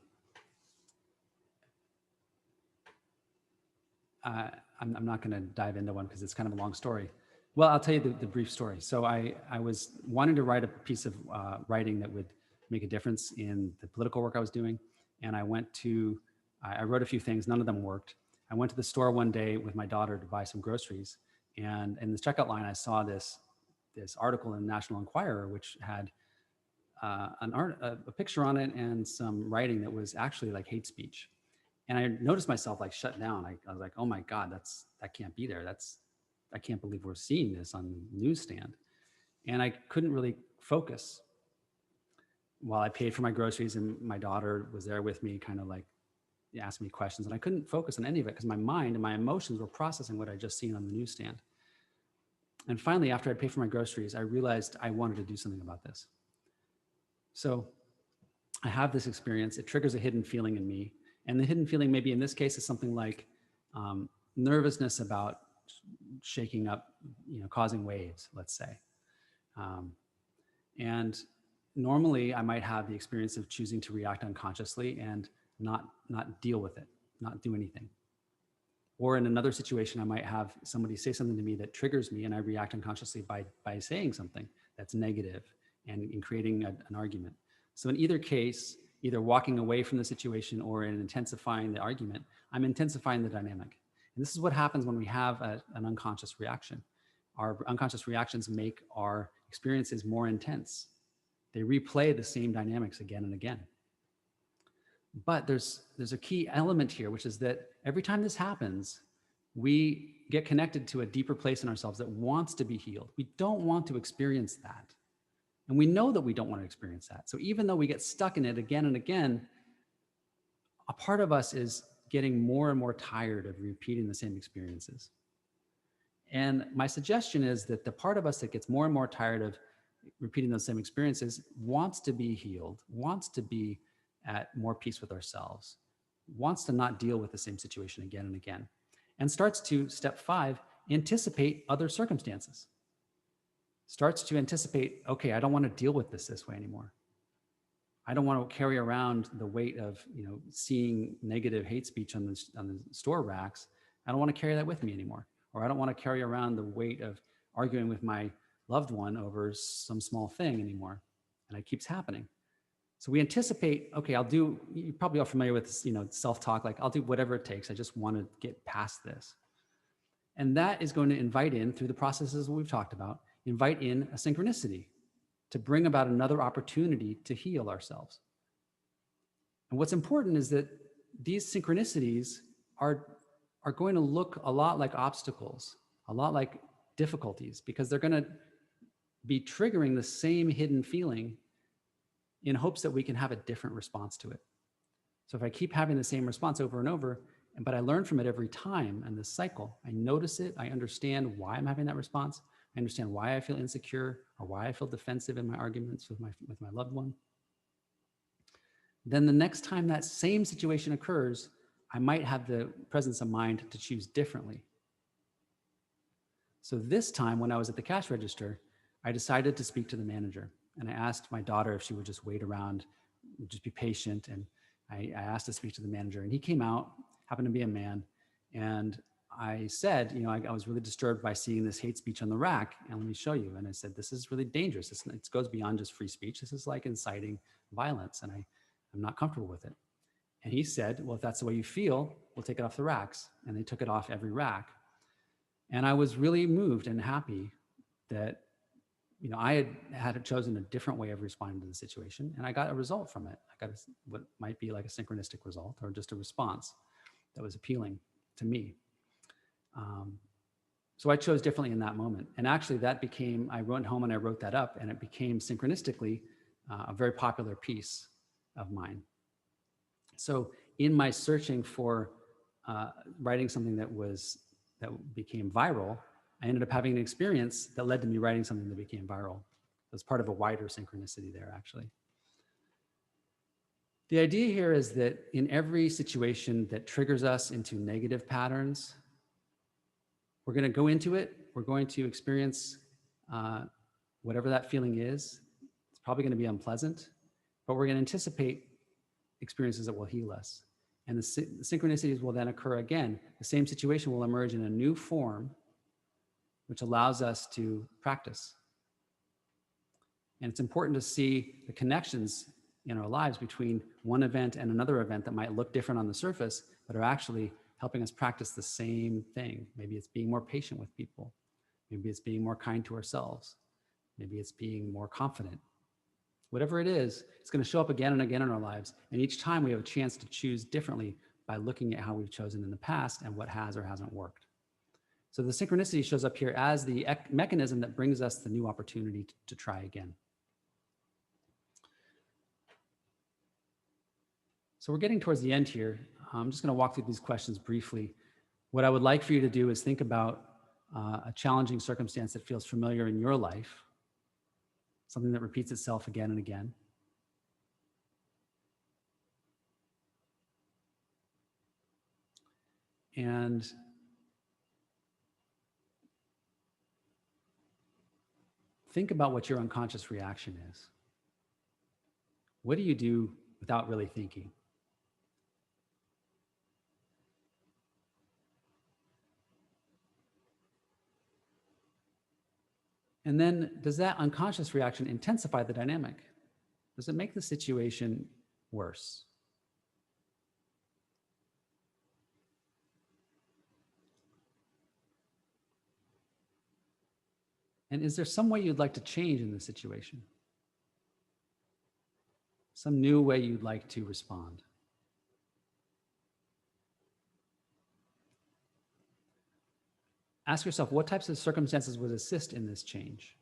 not going to dive into one because it's kind of a long story. Well, I'll tell you the brief story. So I was wanting to write a piece of writing that would make a difference in the political work I was doing. And I wrote a few things, none of them worked. I went to the store one day with my daughter to buy some groceries. And in the checkout line, I saw this article in National Enquirer, which had a picture on it and some writing that was actually like hate speech. And I noticed myself like shut down. I was like, oh my God, that can't be there. I can't believe we're seeing this on the newsstand. And I couldn't really focus while I paid for my groceries, and my daughter was there with me, kind of like asking me questions. And I couldn't focus on any of it because my mind and my emotions were processing what I'd just seen on the newsstand. And finally, after I'd paid for my groceries, I realized I wanted to do something about this. So I have this experience, it triggers a hidden feeling in me. And the hidden feeling, maybe in this case, is something like nervousness about shaking up, causing waves, let's say. Um, and normally I might have the experience of choosing to react unconsciously and not deal with it, not do anything. Or in another situation, I might have somebody say something to me that triggers me and I react unconsciously by saying something that's negative and in creating an argument. So in either case, either walking away from the situation or in intensifying the argument, I'm intensifying the dynamic. And this is what happens when we have an unconscious reaction. Our unconscious reactions make our experiences more intense. They replay the same dynamics again and again. But there's a key element here, which is that every time this happens, we get connected to a deeper place in ourselves that wants to be healed. We don't want to experience that. And we know that we don't want to experience that. So even though we get stuck in it again and again, a part of us is getting more and more tired of repeating the same experiences. And my suggestion is that the part of us that gets more and more tired of repeating those same experiences wants to be healed, wants to be at more peace with ourselves, wants to not deal with the same situation again and again, and starts to, step 5, anticipate other circumstances. Starts to anticipate, okay, I don't want to deal with this way anymore. I don't want to carry around the weight of, seeing negative hate speech on the store racks. I don't want to carry that with me anymore. Or I don't want to carry around the weight of arguing with my loved one over some small thing anymore. And it keeps happening. So we anticipate, okay, you probably are familiar with this, self-talk, like I'll do whatever it takes. I just want to get past this. And that is going to invite in, through the processes that we've talked about, invite in a synchronicity to bring about another opportunity to heal ourselves. And what's important is that these synchronicities are going to look a lot like obstacles, a lot like difficulties, because they're going to be triggering the same hidden feeling in hopes that we can have a different response to it. So if I keep having the same response over and over, but I learn from it every time in this cycle, I notice it, I understand why I'm having that response, I understand why I feel insecure or why I feel defensive in my arguments with my loved one. Then the next time that same situation occurs, I might have the presence of mind to choose differently. So this time when I was at the cash register, I decided to speak to the manager. And I asked my daughter if she would just wait around, just be patient. And I asked to speak to the manager. And he came out, happened to be a man. And I said, I was really disturbed by seeing this hate speech on the rack. And let me show you. And I said, this is really dangerous. It goes beyond just free speech. This is like inciting violence. And I'm not comfortable with it. And he said, well, if that's the way you feel, we'll take it off the racks. And they took it off every rack. And I was really moved and happy that, I had chosen a different way of responding to the situation, and I got a result from it. I got what might be like a synchronistic result, or just a response that was appealing to me. So I chose differently in that moment. And actually I went home and I wrote that up, and it became synchronistically a very popular piece of mine. So in my searching for writing something that became viral, I ended up having an experience that led to me writing something that became viral. It was part of a wider synchronicity there, actually. The idea here is that in every situation that triggers us into negative patterns, we're going to go into it. We're going to experience whatever that feeling is. It's probably going to be unpleasant, but we're going to anticipate experiences that will heal us. And the synchronicities will then occur again. The same situation will emerge in a new form, which allows us to practice. And it's important to see the connections in our lives between one event and another event that might look different on the surface, but are actually helping us practice the same thing. Maybe it's being more patient with people. Maybe it's being more kind to ourselves. Maybe it's being more confident. Whatever it is, it's going to show up again and again in our lives. And each time we have a chance to choose differently by looking at how we've chosen in the past and what has or hasn't worked. So the synchronicity shows up here as the mechanism that brings us the new opportunity to try again. So we're getting towards the end here. I'm just going to walk through these questions briefly. What I would like for you to do is think about a challenging circumstance that feels familiar in your life, something that repeats itself again and again. And think about what your unconscious reaction is. What do you do without really thinking? And then does that unconscious reaction intensify the dynamic? Does it make the situation worse? And is there some way you'd like to change in the situation? Some new way you'd like to respond? Ask yourself, what types of circumstances would assist in this change?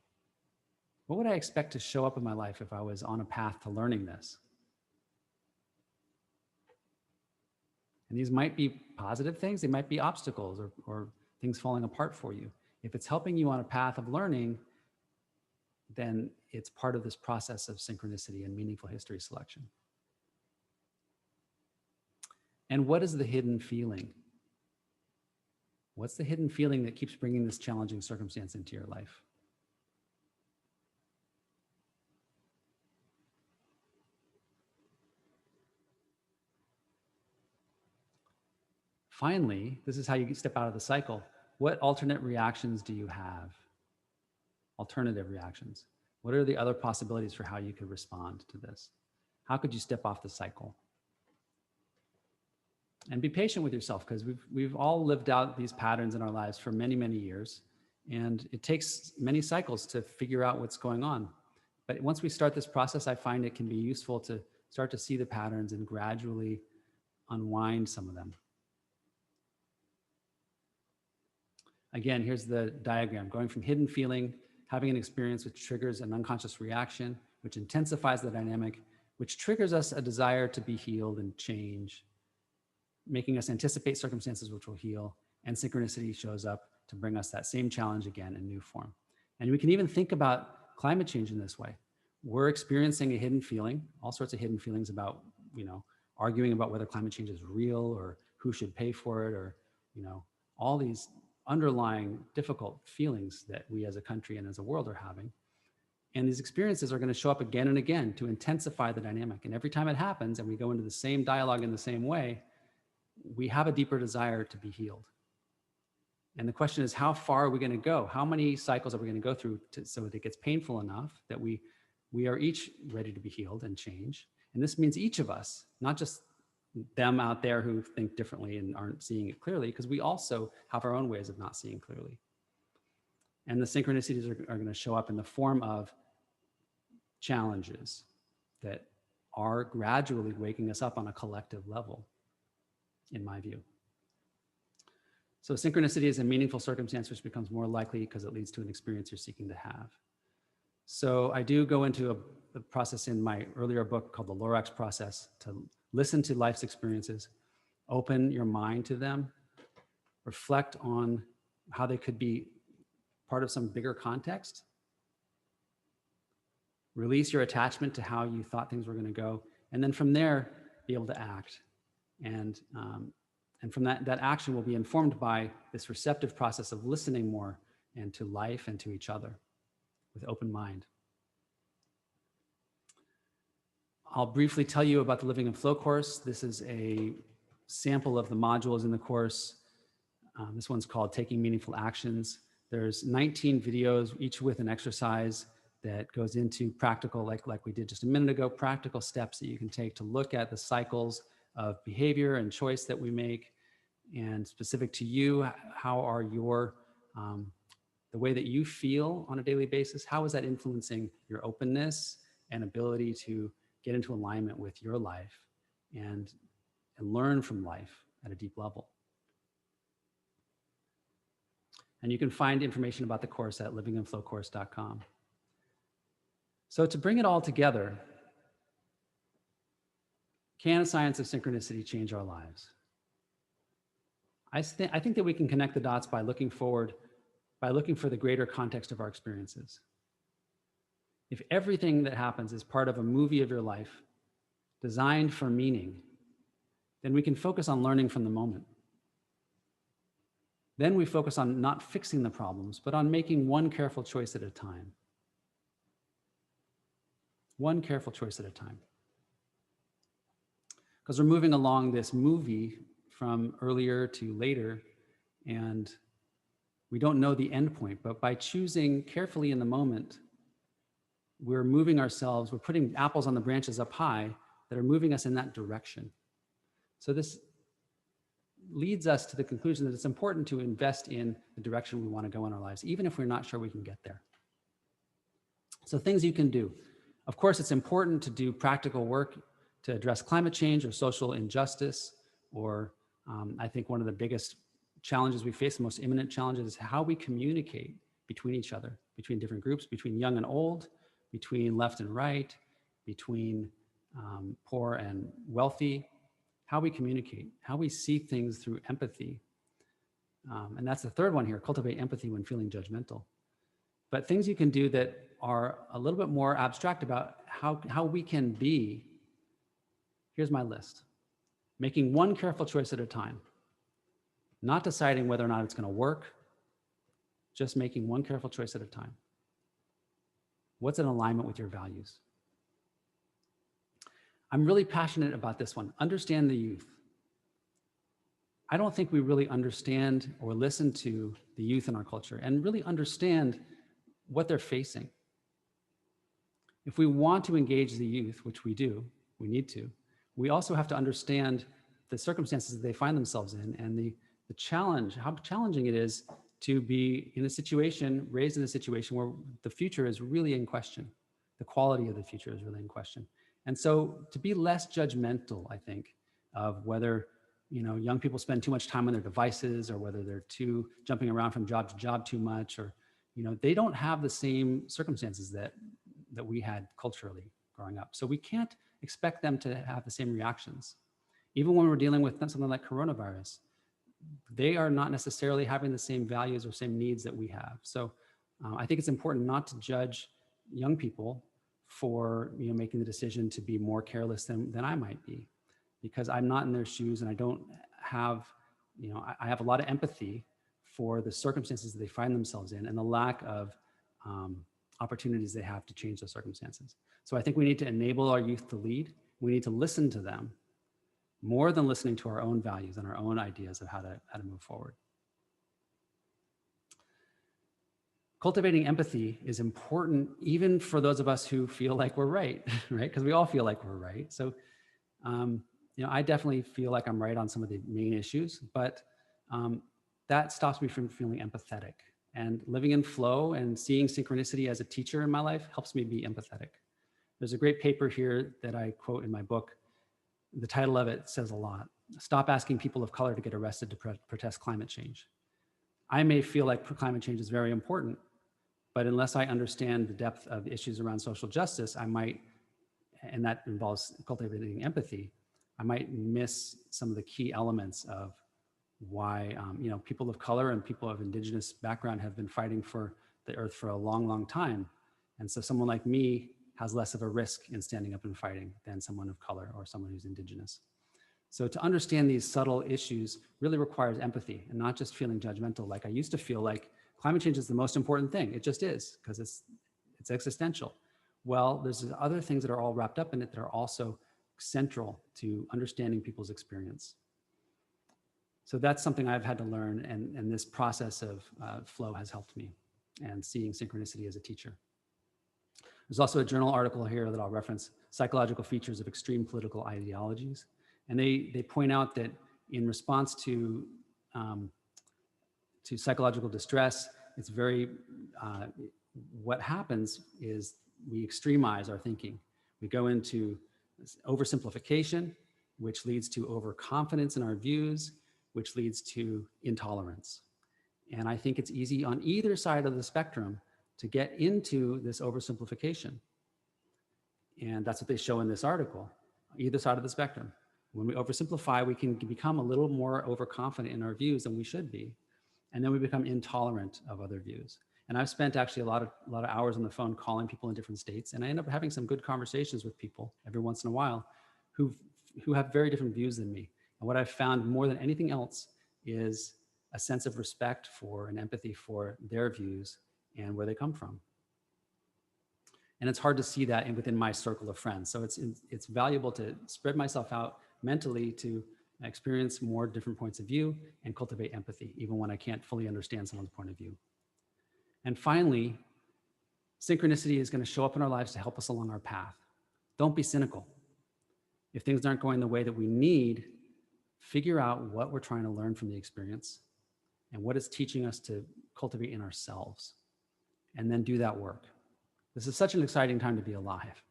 What would I expect to show up in my life if I was on a path to learning this? And these might be positive things, they might be obstacles or things falling apart for you. If it's helping you on a path of learning, then it's part of this process of synchronicity and meaningful history selection. And what is the hidden feeling? What's the hidden feeling that keeps bringing this challenging circumstance into your life? Finally, this is how you step out of the cycle. What alternate reactions do you have? Alternative reactions. What are the other possibilities for how you could respond to this? How could you step off the cycle? And be patient with yourself, because we've all lived out these patterns in our lives for many, many years. And it takes many cycles to figure out what's going on. But once we start this process, I find it can be useful to start to see the patterns and gradually unwind some of them. Again, here's the diagram, going from hidden feeling, having an experience which triggers an unconscious reaction, which intensifies the dynamic, which triggers us a desire to be healed and change, making us anticipate circumstances which will heal, and synchronicity shows up to bring us that same challenge again in new form. And we can even think about climate change in this way. We're experiencing a hidden feeling, all sorts of hidden feelings about, arguing about whether climate change is real or who should pay for it, or, all these underlying difficult feelings that we as a country and as a world are having. And these experiences are going to show up again and again to intensify the dynamic. And every time it happens and we go into the same dialogue in the same way, we have a deeper desire to be healed. And the question is, how far are we going to go? How many cycles are we going to go through so that it gets painful enough that we are each ready to be healed and change? And this means each of us, not just them out there who think differently and aren't seeing it clearly, because we also have our own ways of not seeing clearly. And the synchronicities are going to show up in the form of challenges that are gradually waking us up on a collective level, in my view. So synchronicity is a meaningful circumstance which becomes more likely because it leads to an experience you're seeking to have. So I do go into a process in my earlier book called the Lorax process to listen to life's experiences, open your mind to them, reflect on how they could be part of some bigger context, release your attachment to how you thought things were going to go, and then from there, be able to act. And from that action will be informed by this receptive process of listening more and to life and to each other with open mind. I'll briefly tell you about the Living in Flow course. This is a sample of the modules in the course. This one's called Taking Meaningful Actions. There's 19 videos, each with an exercise that goes into practical, like we did just a minute ago, practical steps that you can take to look at the cycles of behavior and choice that we make. And specific to you, how are your, the way that you feel on a daily basis, how is that influencing your openness and ability to get into alignment with your life and learn from life at a deep level? And you can find information about the course at livinginflowcourse.com. So to bring it all together, can science of synchronicity change our lives? I think that we can connect the dots by looking forward, by looking for the greater context of our experiences. If everything that happens is part of a movie of your life designed for meaning, then we can focus on learning from the moment. Then we focus on not fixing the problems, but on making one careful choice at a time. One careful choice at a time. Because we're moving along this movie from earlier to later, and we don't know the end point, but by choosing carefully in the moment, we're moving ourselves, we're putting apples on the branches up high that are moving us in that direction. So this leads us to the conclusion that it's important to invest in the direction we want to go in our lives, even if we're not sure we can get there. So things you can do. Of course, it's important to do practical work to address climate change or social injustice, or I think one of the biggest challenges we face, the most imminent challenges, is how we communicate between each other, between different groups, between young and old, between left and right, between poor and wealthy, how we communicate, how we see things through empathy. And that's the third one here, cultivate empathy when feeling judgmental. But things you can do that are a little bit more abstract about how we can be. Here's my list. Making one careful choice at a time. Not deciding whether or not it's going to work, just making one careful choice at a time. What's in alignment with your values? I'm really passionate about this one. Understand the youth. I don't think we really understand or listen to the youth in our culture and really understand what they're facing. If we want to engage the youth, which we do, we need to, we also have to understand the circumstances that they find themselves in and the challenge, how challenging it is to be in a situation, raised in a situation where the future is really in question. The quality of the future is really in question. And so to be less judgmental, I think, of whether young people spend too much time on their devices or whether they're jumping around from job to job too much, or they don't have the same circumstances that we had culturally growing up. So we can't expect them to have the same reactions. Even when we're dealing with something like coronavirus, they are not necessarily having the same values or same needs that we have. So I think it's important not to judge young people for making the decision to be more careless than I might be, because I'm not in their shoes and I don't have, I have a lot of empathy for the circumstances that they find themselves in and the lack of opportunities they have to change those circumstances. So I think we need to enable our youth to lead. We need to listen to them more than listening to our own values and our own ideas of how to move forward. Cultivating empathy is important even for those of us who feel like we're right, right? Because we all feel like we're right. So, I definitely feel like I'm right on some of the main issues, but that stops me from feeling empathetic. And living in flow and seeing synchronicity as a teacher in my life helps me be empathetic. There's a great paper here that I quote in my book. The title of it says a lot. Stop asking people of color to get arrested to protest climate change. I may feel like climate change is very important, but unless I understand the depth of issues around social justice, I might, and that involves cultivating empathy, I might miss some of the key elements of why people of color and people of indigenous background have been fighting for the earth for a long, long time. And so someone like me has less of a risk in standing up and fighting than someone of color or someone who's indigenous. So to understand these subtle issues really requires empathy and not just feeling judgmental. Like I used to feel like climate change is the most important thing. It just is, because it's existential. Well, there's other things that are all wrapped up in it that are also central to understanding people's experience. So that's something I've had to learn, and this process of flow has helped me, and seeing synchronicity as a teacher. There's also a journal article here that I'll reference, Psychological Features of Extreme Political Ideologies. And they point out that in response to psychological distress, it's very, what happens is we extremize our thinking. We go into oversimplification, which leads to overconfidence in our views, which leads to intolerance. And I think it's easy on either side of the spectrum to get into this oversimplification. And that's what they show in this article, either side of the spectrum. When we oversimplify, we can become a little more overconfident in our views than we should be. And then we become intolerant of other views. And I've spent actually a lot of hours on the phone calling people in different states. And I end up having some good conversations with people every once in a while who have very different views than me. And what I've found more than anything else is a sense of respect for and empathy for their views and where they come from. And it's hard to see that within my circle of friends. So it's valuable to spread myself out mentally to experience more different points of view and cultivate empathy, even when I can't fully understand someone's point of view. And finally, synchronicity is going to show up in our lives to help us along our path. Don't be cynical. If things aren't going the way that we need, figure out what we're trying to learn from the experience and what it's teaching us to cultivate in ourselves, and then do that work. This is such an exciting time to be alive.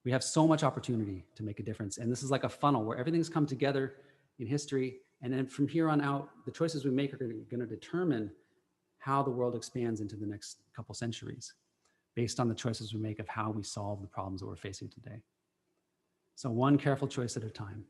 We have so much opportunity to make a difference. And this is like a funnel where everything's come together in history. And then from here on out, the choices we make are going to determine how the world expands into the next couple centuries based on the choices we make of how we solve the problems that we're facing today. So one careful choice at a time.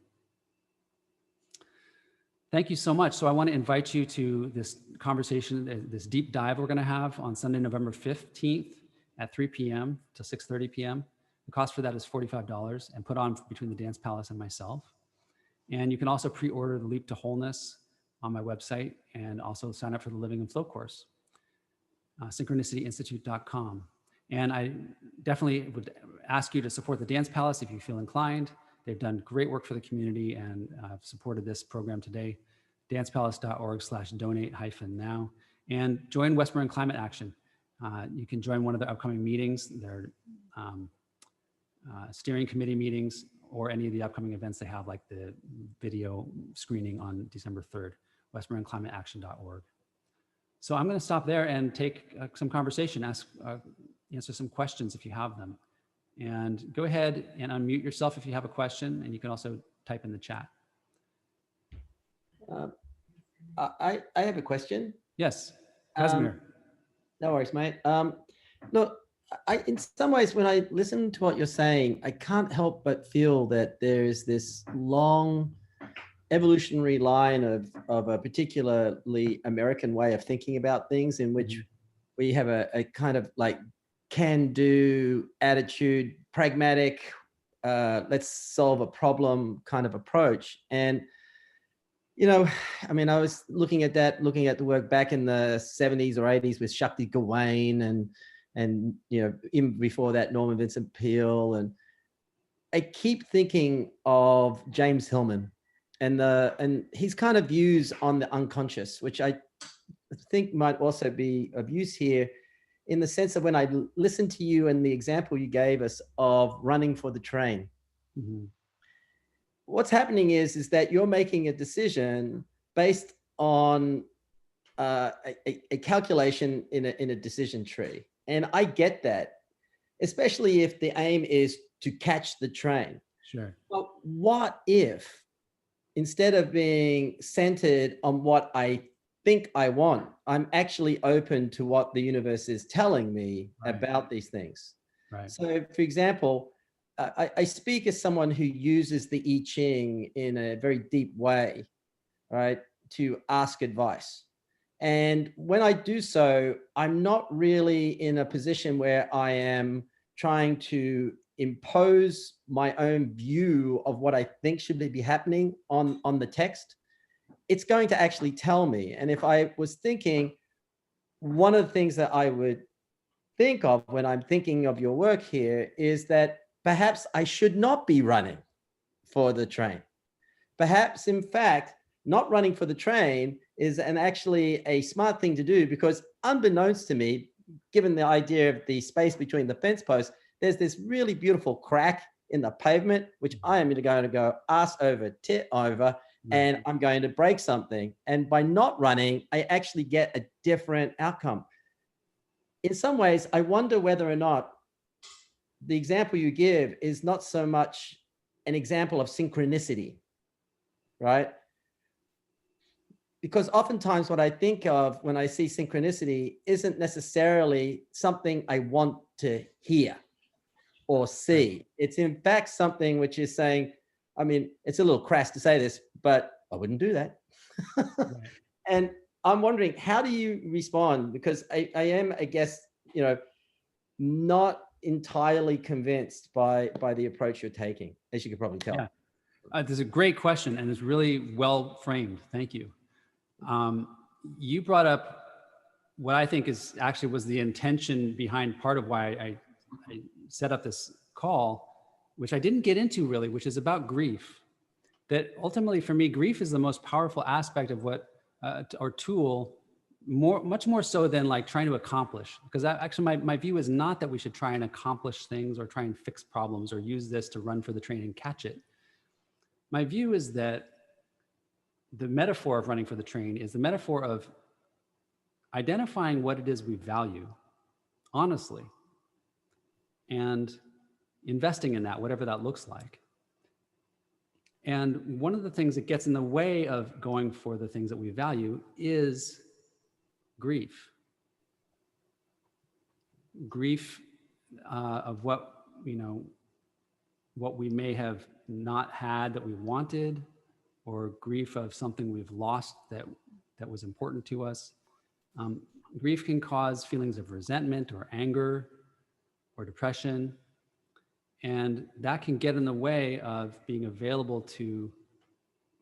Thank you so much. So I want to invite you to this conversation, this deep dive we're going to have on Sunday, November 15th at 3 p.m. to 6:30 p.m. The cost for that is $45 and put on between the Dance Palace and myself. And you can also pre-order the Leap to Wholeness on my website and also sign up for the Living in Flow course, synchronicityinstitute.com. And I definitely would ask you to support the Dance Palace if you feel inclined. They've done great work for the community and have supported this program today. dancepalace.org/donate-now. And join Westmoreland Climate Action. You can join one of the upcoming meetings, their steering committee meetings, or any of the upcoming events they have, like the video screening on December 3rd, westmorelandclimateaction.org. So I'm going to stop there and take some conversation, answer some questions if you have them. And go ahead and unmute yourself if you have a question, and you can also type in the chat. I have a question. Yes, Casimir. No worries, mate. Look, in some ways, when I listen to what you're saying, I can't help but feel that there's this long evolutionary line of a particularly American way of thinking about things, in which we have a kind of like can-do attitude, pragmatic, let's solve a problem kind of approach. And you know, I mean, I was looking at the work back in the 70s or 80s with Shakti Gawain and you know, even before that, Norman Vincent Peale. And I keep thinking of James Hillman and his kind of views on the unconscious, which I think might also be of use here, in the sense that when I listened to you and the example you gave us of running for the train, what's happening is that you're making a decision based on a calculation in a decision tree. And I get that, especially if the aim is to catch the train. Sure. But what if, instead of being centered on what I think I want, I'm actually open to what the universe is telling me about these things? Right. So, for example, I speak as someone who uses the I Ching in a very deep way, right, to ask advice. And when I do so, I'm not really in a position where I am trying to impose my own view of what I think should be happening on the text. It's going to actually tell me. And if I was thinking, one of the things that I would think of when I'm thinking of your work here is that perhaps I should not be running for the train. Perhaps, in fact, not running for the train is actually a smart thing to do, because unbeknownst to me, given the idea of the space between the fence posts, there's this really beautiful crack in the pavement, which I am going to go ass over, tit over, and I'm going to break something. And by not running, I actually get a different outcome. In some ways, I wonder whether or not the example you give is not so much an example of synchronicity, right? Because oftentimes what I think of when I see synchronicity isn't necessarily something I want to hear or see. It's in fact something which is saying, I mean, it's a little crass to say this, but I wouldn't do that. And I'm wondering, how do you respond? Because I am, I guess, you know, not entirely convinced by the approach you're taking, as you could probably tell. Yeah, this is a great question, and it's really well framed. Thank you. you brought up what I think is actually was the intention behind part of why I set up this call, which I didn't get into really, which is about grief. That ultimately for me, grief is the most powerful aspect of what, or tool, much more so than like trying to accomplish. Because actually my view is not that we should try and accomplish things or try and fix problems or use this to run for the train and catch it. My view is that the metaphor of running for the train is the metaphor of identifying what it is we value honestly and investing in that, whatever that looks like. And one of the things that gets in the way of going for the things that we value is grief. Grief of what, what we may have not had that we wanted, or grief of something we've lost that was important to us. Grief can cause feelings of resentment or anger or depression, and that can get in the way of being available to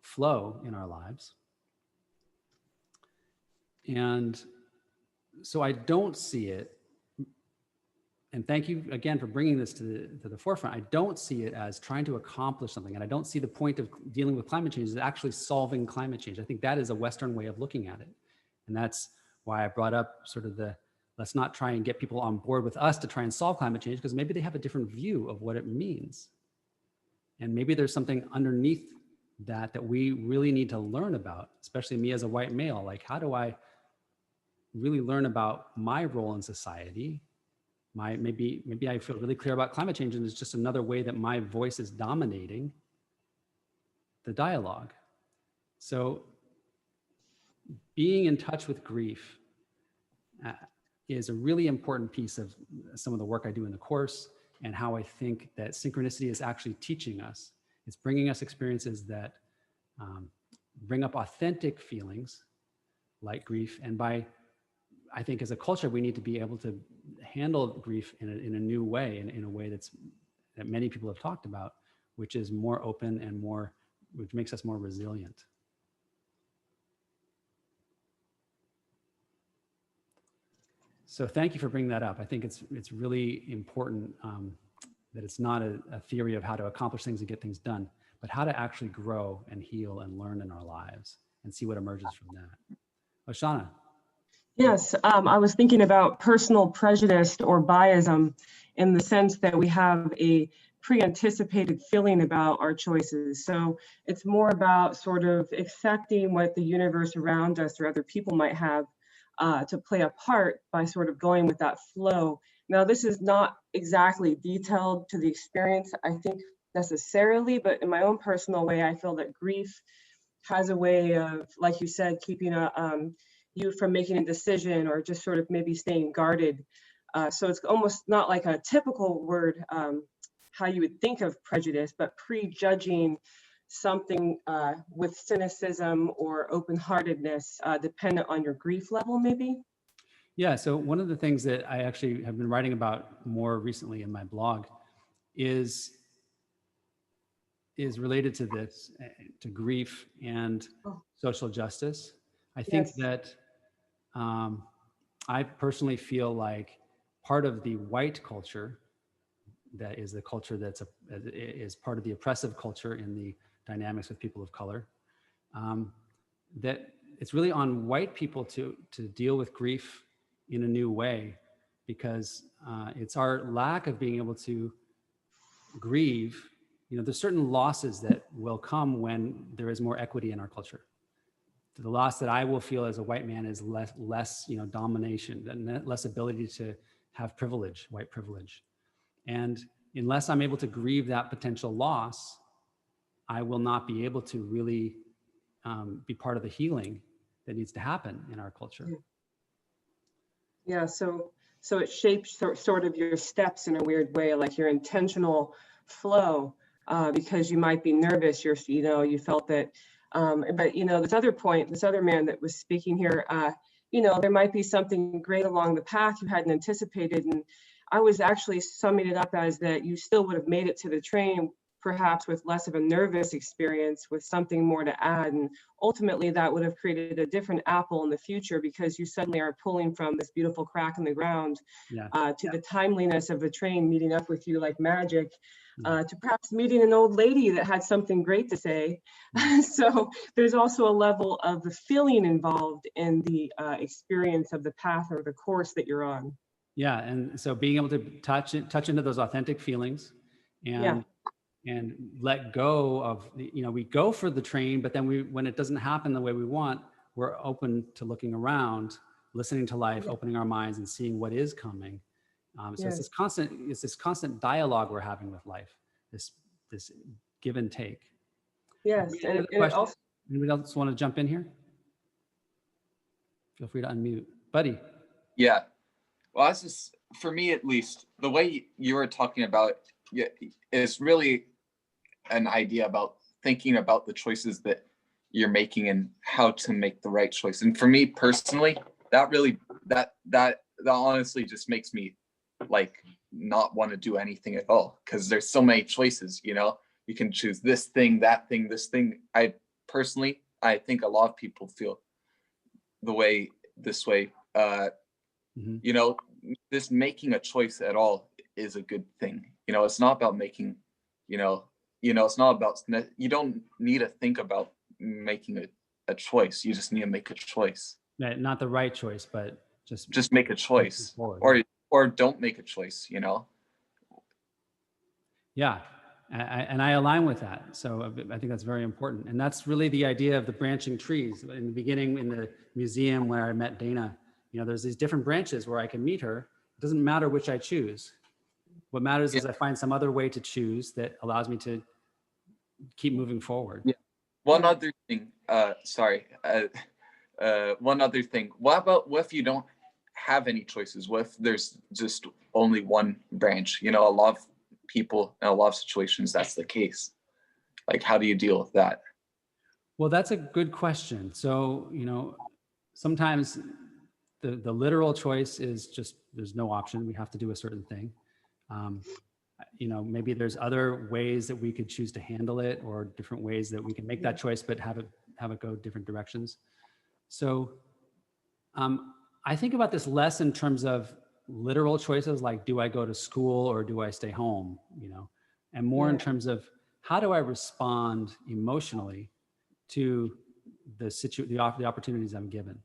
flow in our lives. And so I don't see it, and thank you again for bringing this to the forefront. I don't see it as trying to accomplish something, and I don't see the point of dealing with climate change as actually solving climate change. I think that is a Western way of looking at it. And that's why I brought up sort of let's not try and get people on board with us to try and solve climate change, because maybe they have a different view of what it means. And maybe there's something underneath that we really need to learn about, especially me as a white male. Like, how do I really learn about my role in society? Maybe I feel really clear about climate change, and it's just another way that my voice is dominating the dialogue. So being in touch with grief is a really important piece of some of the work I do in the course, and how I think that synchronicity is actually teaching us. It's bringing us experiences that bring up authentic feelings like grief. And I think as a culture, we need to be able to handle grief in a new way, in a way that many people have talked about, which is more open and which makes us more resilient. So thank you for bringing that up. I think it's really important that it's not a theory of how to accomplish things and get things done, but how to actually grow and heal and learn in our lives and see what emerges from that. Oshana. Yes, I was thinking about personal prejudice or biasm in the sense that we have a pre-anticipated feeling about our choices. So it's more about sort of accepting what the universe around us or other people might have to play a part by sort of going with that flow. Now, this is not exactly detailed to the experience, I think, necessarily, but in my own personal way, I feel that grief has a way of, like you said, keeping you from making a decision or just sort of maybe staying guarded. So it's almost not like a typical word, how you would think of prejudice, but prejudging something with cynicism or open-heartedness, dependent on your grief level, maybe? Yeah, so one of the things that I actually have been writing about more recently in my blog is related to this, to grief and social justice. I think that I personally feel like part of the white culture, that is the culture is part of the oppressive culture in the dynamics with people of color, that it's really on white people to deal with grief in a new way, because it's our lack of being able to grieve. There's certain losses that will come when there is more equity in our culture. The loss that I will feel as a white man is less domination, and less ability to have privilege, white privilege. And unless I'm able to grieve that potential loss, I will not be able to really be part of the healing that needs to happen in our culture. Yeah, so it shapes sort of your steps in a weird way, like your intentional flow, because you might be nervous, you felt that, but this other man that was speaking here, there might be something great along the path you hadn't anticipated. And I was actually summing it up as that you still would have made it to the train perhaps with less of a nervous experience with something more to add. And ultimately that would have created a different apple in the future, because you suddenly are pulling from this beautiful crack in the ground Yeah. to the timeliness of the train meeting up with you like magic, Yeah. to perhaps meeting an old lady that had something great to say. So there's also a level of the feeling involved in the experience of the path or the course that you're on. Yeah. And so being able to touch into those authentic feelings Yeah. and let go of we go for the train, but then when it doesn't happen the way we want, we're open to looking around, listening to life, opening our minds and seeing what is coming. So Yes. it's this constant dialogue we're having with life, this give and take. Yes. Any other questions? Anybody else want to jump in here? Feel free to unmute. Buddy. Yeah. Well, that's just, for me at least, the way you were talking about is really an idea about thinking about the choices that you're making and how to make the right choice. And for me personally, that honestly just makes me like not want to do anything at all, because there's so many choices. You can choose this thing, that thing, this thing. I think a lot of people feel this way. This making a choice at all is a good thing. It's not about making, it's not about, you don't need to think about making a choice. You just need to make a choice. Not the right choice, but just make a choice, or don't make a choice, Yeah. And I align with that. So I think that's very important. And that's really the idea of the branching trees. In the beginning, in the museum where I met Dana, there's these different branches where I can meet her. It doesn't matter which I choose. What matters is I find some other way to choose that allows me to keep moving forward. Yeah. One other thing, one other thing. What if you don't have any choices? What if there's just only one branch? A lot of people in a lot of situations, that's the case. Like, how do you deal with that? Well, that's a good question. So, sometimes the literal choice is just, there's no option. We have to do a certain thing. Maybe there's other ways that we could choose to handle it, or different ways that we can make that choice, but have it go different directions. So I think about this less in terms of literal choices, like, do I go to school or do I stay home? And more in terms of, how do I respond emotionally to the opportunities I'm given?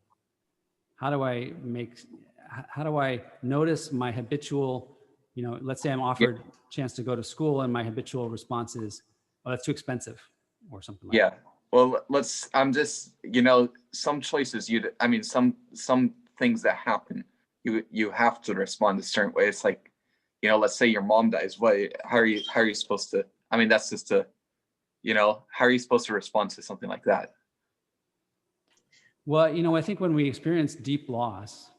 How do I notice my habitual, let's say I'm offered a chance to go to school and my habitual response is, oh, that's too expensive, or something like that. Well, I'm just, some choices, some things that happen, you have to respond a certain way. It's like, let's say your mom dies. How are you supposed to, that's just how are you supposed to respond to something like that? Well, I think when we experience deep loss,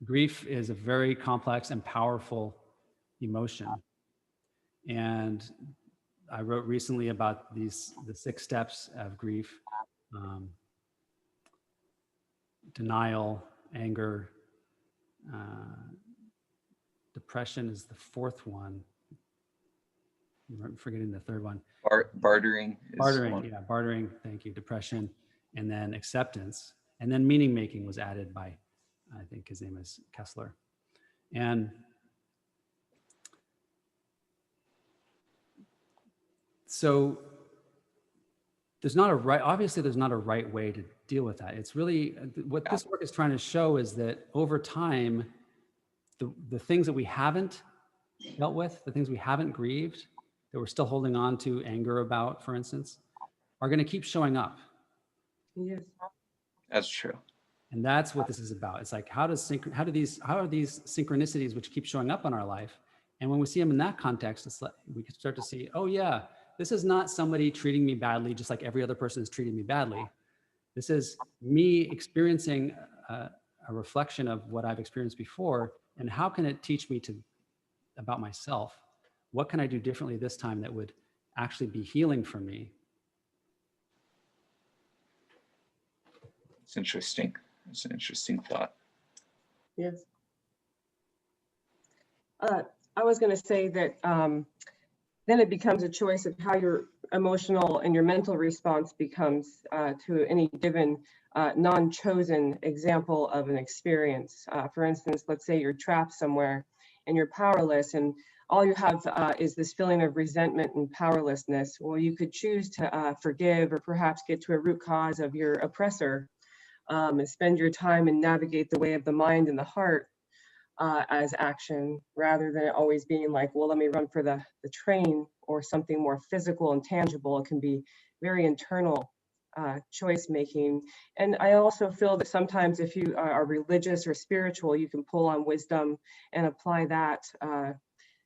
grief is a very complex and powerful emotion. And I wrote recently about the 6 steps of grief: denial, anger, depression is the 4th one. I'm forgetting the 3rd one. Bartering. Bartering. Thank you. Depression, and then acceptance, and then meaning making was added by, I think his name is Kessler. And so there's not a right way to deal with that. It's really what this work is trying to show is that over time, the things that we haven't dealt with, the things we haven't grieved, that we're still holding on to anger about, for instance, are going to keep showing up. Yes. That's true. And that's what this is about. It's like, how are these synchronicities which keep showing up in our life? And when we see them in that context, it's like we can start to see, oh yeah, this is not somebody treating me badly, just like every other person is treating me badly. This is me experiencing a reflection of what I've experienced before. And how can it teach me about myself? What can I do differently this time that would actually be healing for me? It's interesting. It's an interesting thought. Yes. I was going to say that then it becomes a choice of how your emotional and your mental response becomes to any given non-chosen example of an experience. For instance, let's say you're trapped somewhere and you're powerless, and all you have is this feeling of resentment and powerlessness. Well, you could choose to forgive, or perhaps get to a root cause of your oppressor, and spend your time and navigate the way of the mind and the heart as action, rather than it always being like, well, let me run for the train or something more physical and tangible. It can be very internal choice making. And I also feel that sometimes if you are religious or spiritual, you can pull on wisdom and apply that.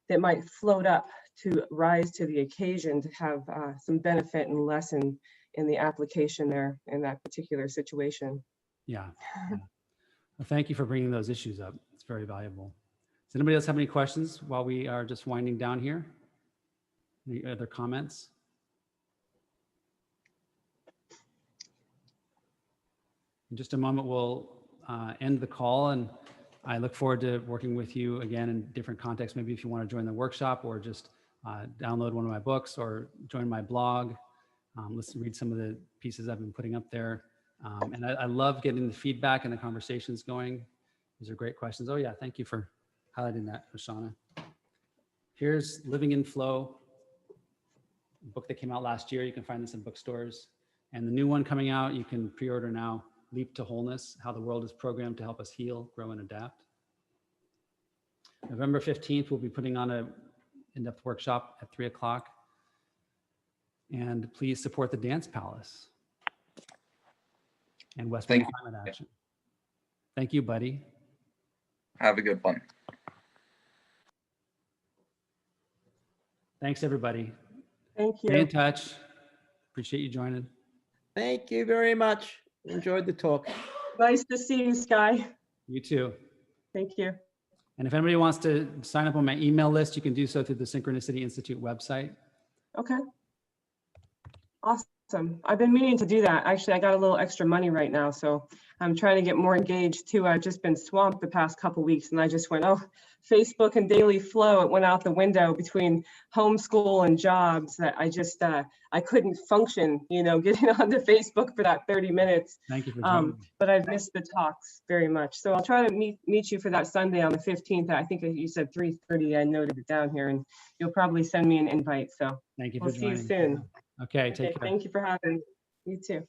That might float up to rise to the occasion to have some benefit and lesson in the application there in that particular situation. Yeah. Well, thank you for bringing those issues up. It's very valuable. Does anybody else have any questions while we are just winding down here? Any other comments? In just a moment, we'll end the call, and I look forward to working with you again in different contexts. Maybe if you want to join the workshop, or just download one of my books, or join my blog, read some of the pieces I've been putting up there. And I love getting the feedback and the conversations going. These are great questions. Oh yeah, thank you for highlighting that, Oshana. Here's Living in Flow, a book that came out last year. You can find this in bookstores. And the new one coming out, you can pre-order now, Leap to Wholeness, How the World is Programmed to Help Us Heal, Grow, and Adapt. November 15th, we'll be putting on an in-depth workshop at 3 o'clock. And please support the Dance Palace and West Point Climate Action. Thank you, buddy. Have a good one. Thanks, everybody. Thank you. Stay in touch. Appreciate you joining. Thank you very much. Enjoyed the talk. Nice to see you, Sky. You too. Thank you. And if anybody wants to sign up on my email list, you can do so through the Synchronicity Institute website. Okay. Awesome. I've been meaning to do that. Actually, I got a little extra money right now, so I'm trying to get more engaged too. I've just been swamped the past couple of weeks, and I just went, oh, Facebook and daily flow. It went out the window between homeschool and jobs that I just, I couldn't function, getting onto Facebook for that 30 minutes. Thank you for joining. But I've missed the talks very much. So I'll try to meet you for that Sunday on the 15th. I think you said 3:30. I noted it down here, and you'll probably send me an invite. So Thank you we'll for joining. see you soon. Okay, take care. Thank you for having me. You too.